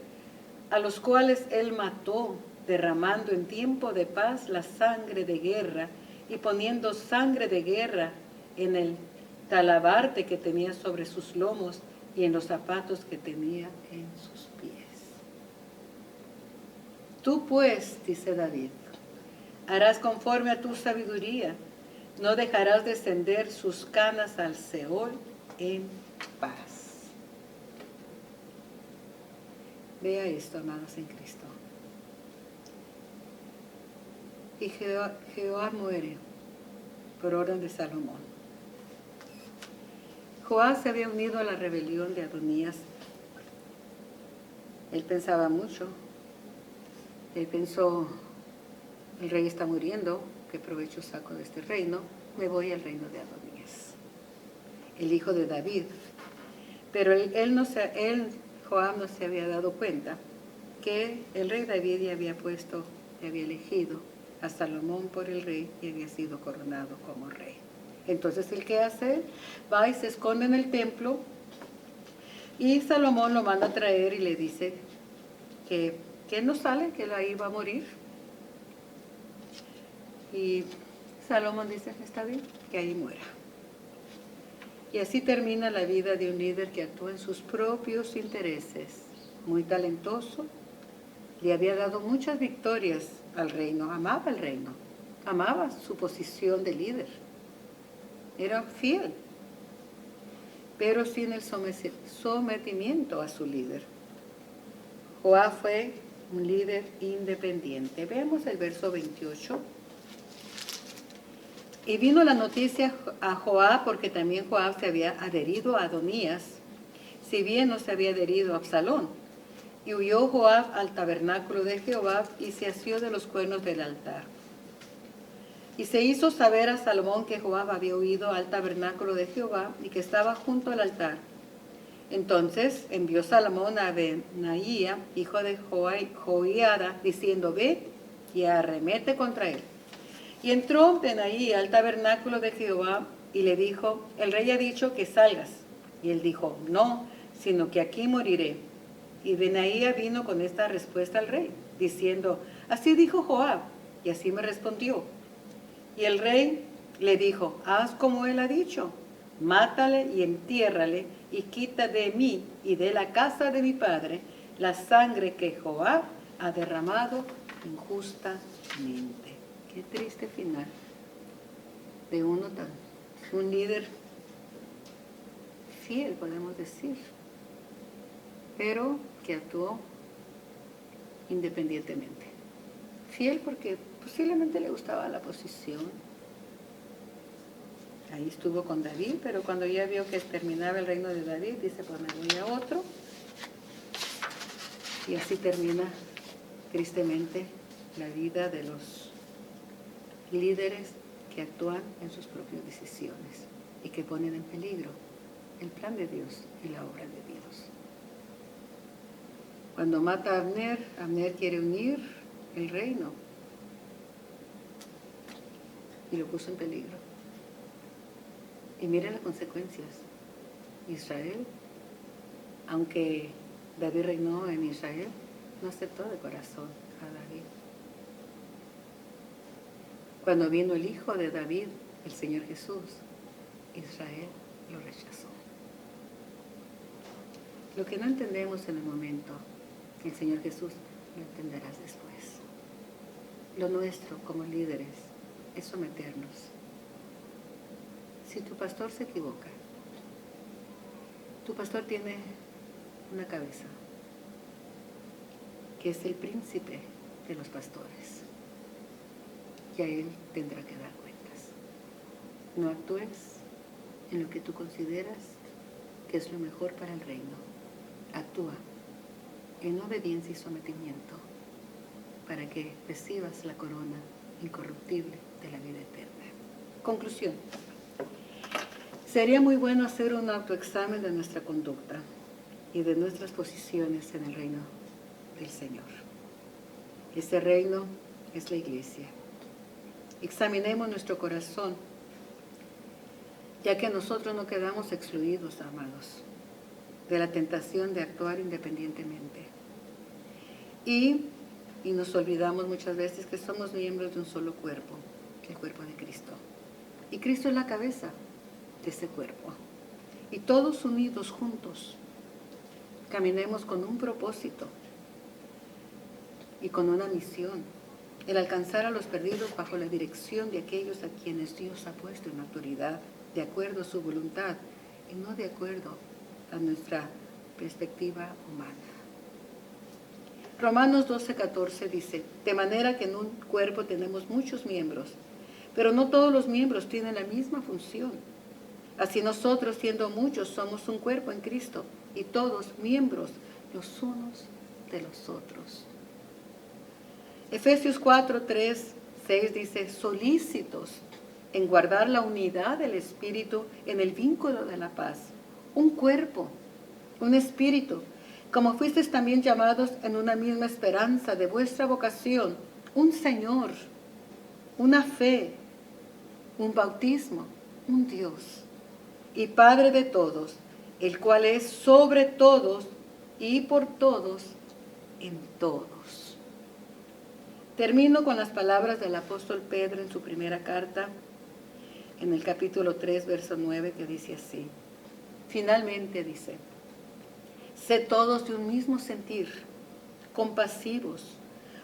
Speaker 2: a los cuales él mató, derramando en tiempo de paz la sangre de guerra, y poniendo sangre de guerra en el talabarte que tenía sobre sus lomos y en los zapatos que tenía en sus pies. Tú pues, dice David, harás conforme a tu sabiduría, no dejarás descender sus canas al Seol en paz. Vea esto, amados en Cristo. y Jehoam muere por orden de Salomón. Joás se había unido a la rebelión de Adonías. Él pensaba mucho. Él pensó, el rey está muriendo, ¿qué provecho saco de este reino? Me voy al reino de Adonías, el hijo de David. Pero Joab no se había dado cuenta que el rey David ya había elegido a Salomón por el rey y había sido coronado como rey. Entonces, ¿el qué hace? Va y se esconde en el templo y Salomón lo manda a traer y le dice que no sale, que él ahí va a morir. Y Salomón dice, está bien, que ahí muera. Y así termina la vida de un líder que actúa en sus propios intereses. Muy talentoso, le había dado muchas victorias al reino, amaba el reino, amaba su posición de líder. Era fiel, pero sin el sometimiento a su líder. Joab fue un líder independiente. Vemos el verso 28. Y vino la noticia a Joab, porque también Joab se había adherido a Adonías, si bien no se había adherido a Absalón. Y huyó Joab al tabernáculo de Jehová y se asió de los cuernos del altar. Y se hizo saber a Salomón que Joab había huido al tabernáculo de Jehová y que estaba junto al altar. Entonces envió Salomón a Benaía, hijo de Joiada, diciendo, ve y arremete contra él. Y entró Benaía al tabernáculo de Jehová y le dijo, el rey ha dicho que salgas. Y él dijo, no, sino que aquí moriré. Y Benaía vino con esta respuesta al rey, diciendo, así dijo Joab, y así me respondió. Y el rey le dijo, haz como él ha dicho, mátale y entiérrale, y quita de mí y de la casa de mi padre la sangre que Joab ha derramado injustamente. Qué triste final de un líder fiel, podemos decir, pero que actuó independientemente. Fiel porque posiblemente le gustaba la posición. Ahí estuvo con David, pero cuando ya vio que terminaba el reino de David, dice, pues me voy a otro. Y así termina tristemente la vida de los líderes que actúan en sus propias decisiones y que ponen en peligro el plan de Dios y la obra de Dios. Cuando mata a Abner, Abner quiere unir el reino y lo puso en peligro. Y miren las consecuencias. Israel, aunque David reinó en Israel, no aceptó de corazón a David. Cuando vino el hijo de David, el Señor Jesús, Israel lo rechazó. Lo que no entendemos en el momento, el Señor Jesús lo entenderás después. Lo nuestro como líderes es someternos. Si tu pastor se equivoca, tu pastor tiene una cabeza, que es el príncipe de los pastores, y a él tendrá que dar cuentas. No actúes en lo que tú consideras que es lo mejor para el reino. Actúa en obediencia y sometimiento para que recibas la corona incorruptible de la vida eterna. Conclusión. Sería muy bueno hacer un autoexamen de nuestra conducta y de nuestras posiciones en el reino del Señor. Este reino es la iglesia. Examinemos nuestro corazón, ya que nosotros no quedamos excluidos, amados, de la tentación de actuar independientemente. Y nos olvidamos muchas veces que somos miembros de un solo cuerpo, el cuerpo de Cristo. Y Cristo es la cabeza de ese cuerpo. Y todos unidos juntos, caminemos con un propósito y con una misión. El alcanzar a los perdidos bajo la dirección de aquellos a quienes Dios ha puesto en autoridad, de acuerdo a su voluntad y no de acuerdo a nuestra perspectiva humana. Romanos 12:14 dice, de manera que en un cuerpo tenemos muchos miembros, pero no todos los miembros tienen la misma función. Así nosotros, siendo muchos, somos un cuerpo en Cristo y todos miembros los unos de los otros. Efesios 4:3-6 dice, solícitos en guardar la unidad del Espíritu en el vínculo de la paz. Un cuerpo, un espíritu, como fuisteis también llamados en una misma esperanza de vuestra vocación, un Señor, una fe, un bautismo, un Dios y Padre de todos, el cual es sobre todos y por todos en todos. Termino con las palabras del apóstol Pedro en su primera carta, en el capítulo 3, verso 9, que dice así. Finalmente dice, sed todos de un mismo sentir, compasivos,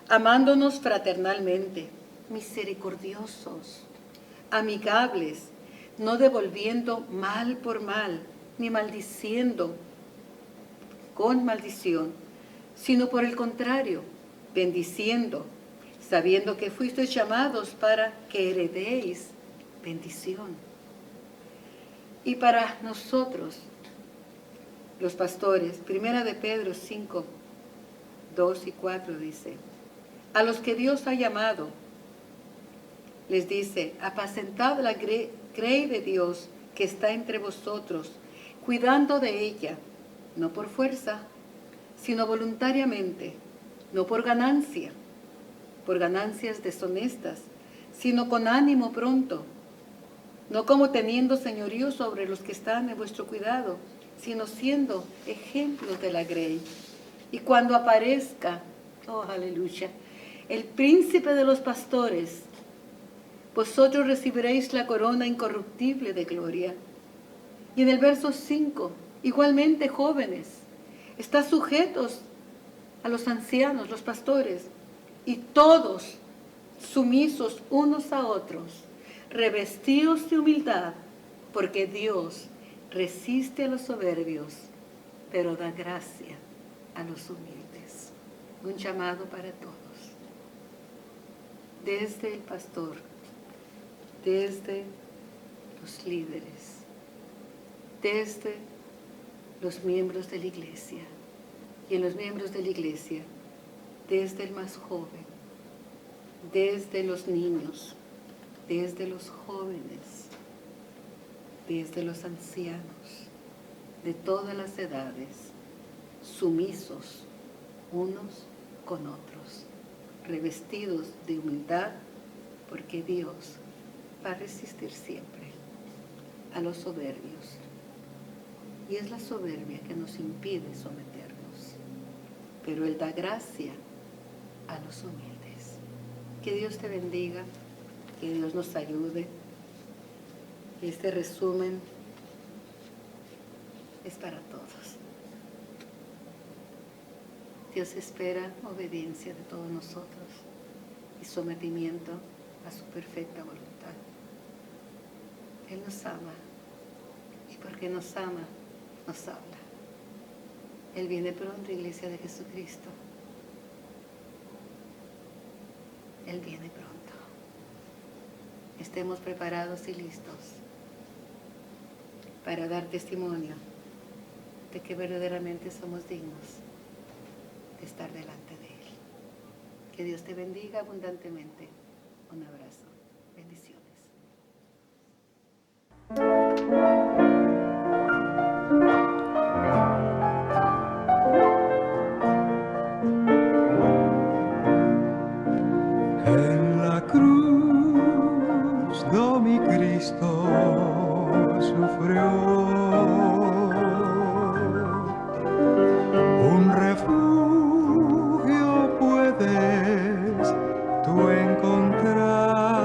Speaker 2: amándonos fraternalmente, misericordiosos, amigables, no devolviendo mal por mal, ni maldiciendo con maldición, sino por el contrario, bendiciendo, sabiendo que fuisteis llamados para que heredéis bendición. Y para nosotros, los pastores, primera de Pedro 5, 2 y 4 dice, a los que Dios ha llamado, les dice, apacentad la grey de Dios que está entre vosotros, cuidando de ella, no por fuerza, sino voluntariamente, no por ganancias deshonestas, sino con ánimo pronto, no como teniendo señorío sobre los que están en vuestro cuidado, sino siendo ejemplos de la grey. Y cuando aparezca, oh aleluya, el príncipe de los pastores, vosotros recibiréis la corona incorruptible de gloria. Y en el verso 5, igualmente jóvenes, está sujetos a los ancianos, los pastores, y todos sumisos unos a otros, revestidos de humildad, porque Dios resiste a los soberbios, pero da gracia a los humildes. Un llamado para todos, desde el pastor, desde los líderes, desde los miembros de la iglesia, y en los miembros de la iglesia, desde el más joven, desde los niños, desde los jóvenes, desde los ancianos, de todas las edades, sumisos unos con otros, revestidos de humildad, porque Dios va a resistir siempre a los soberbios. Y es la soberbia que nos impide someternos, pero Él da gracia a los humildes. Que Dios te bendiga, que Dios nos ayude. Este resumen es para todos. Dios espera obediencia de todos nosotros y sometimiento a su perfecta voluntad. Él nos ama y porque nos ama, nos habla. Él viene pronto, Iglesia de Jesucristo. Él viene pronto. Estemos preparados y listos para dar testimonio de que verdaderamente somos dignos de estar delante de Él. Que Dios te bendiga abundantemente. Un abrazo. Bendiciones.
Speaker 3: En la cruz do mi Cristo sufrió, un refugio puedes tú encontrar.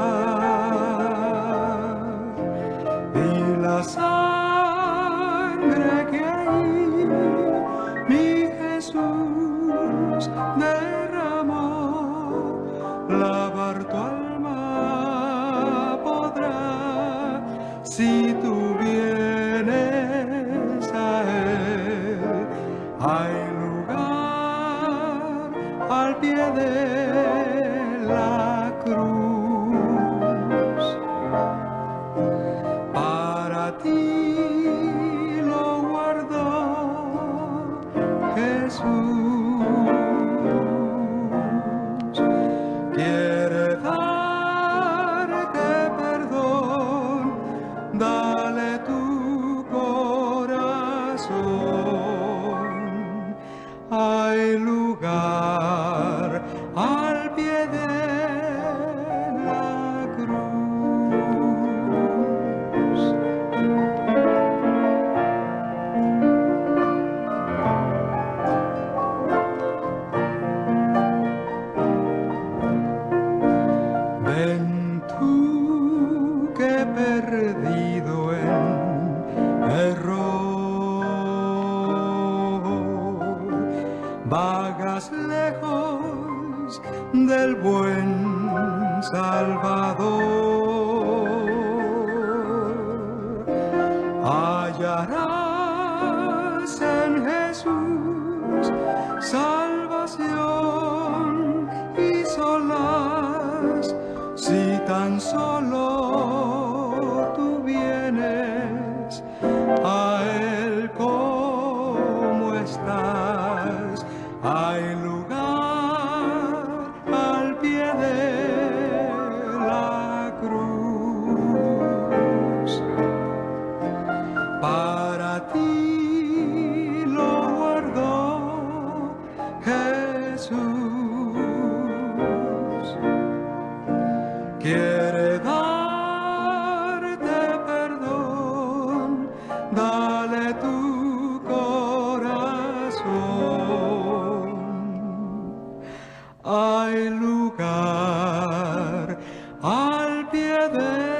Speaker 3: tú que perdido en error vagas lejos del buen Salvador, hallarás en Jesús salvación y solaz, si tan solo tú vienes a Él como estás. Hay lugar al pie de la cruz. Para ti lo guardó Jesús. Quiere darte perdón, dale tu corazón. Hay lugar al pie de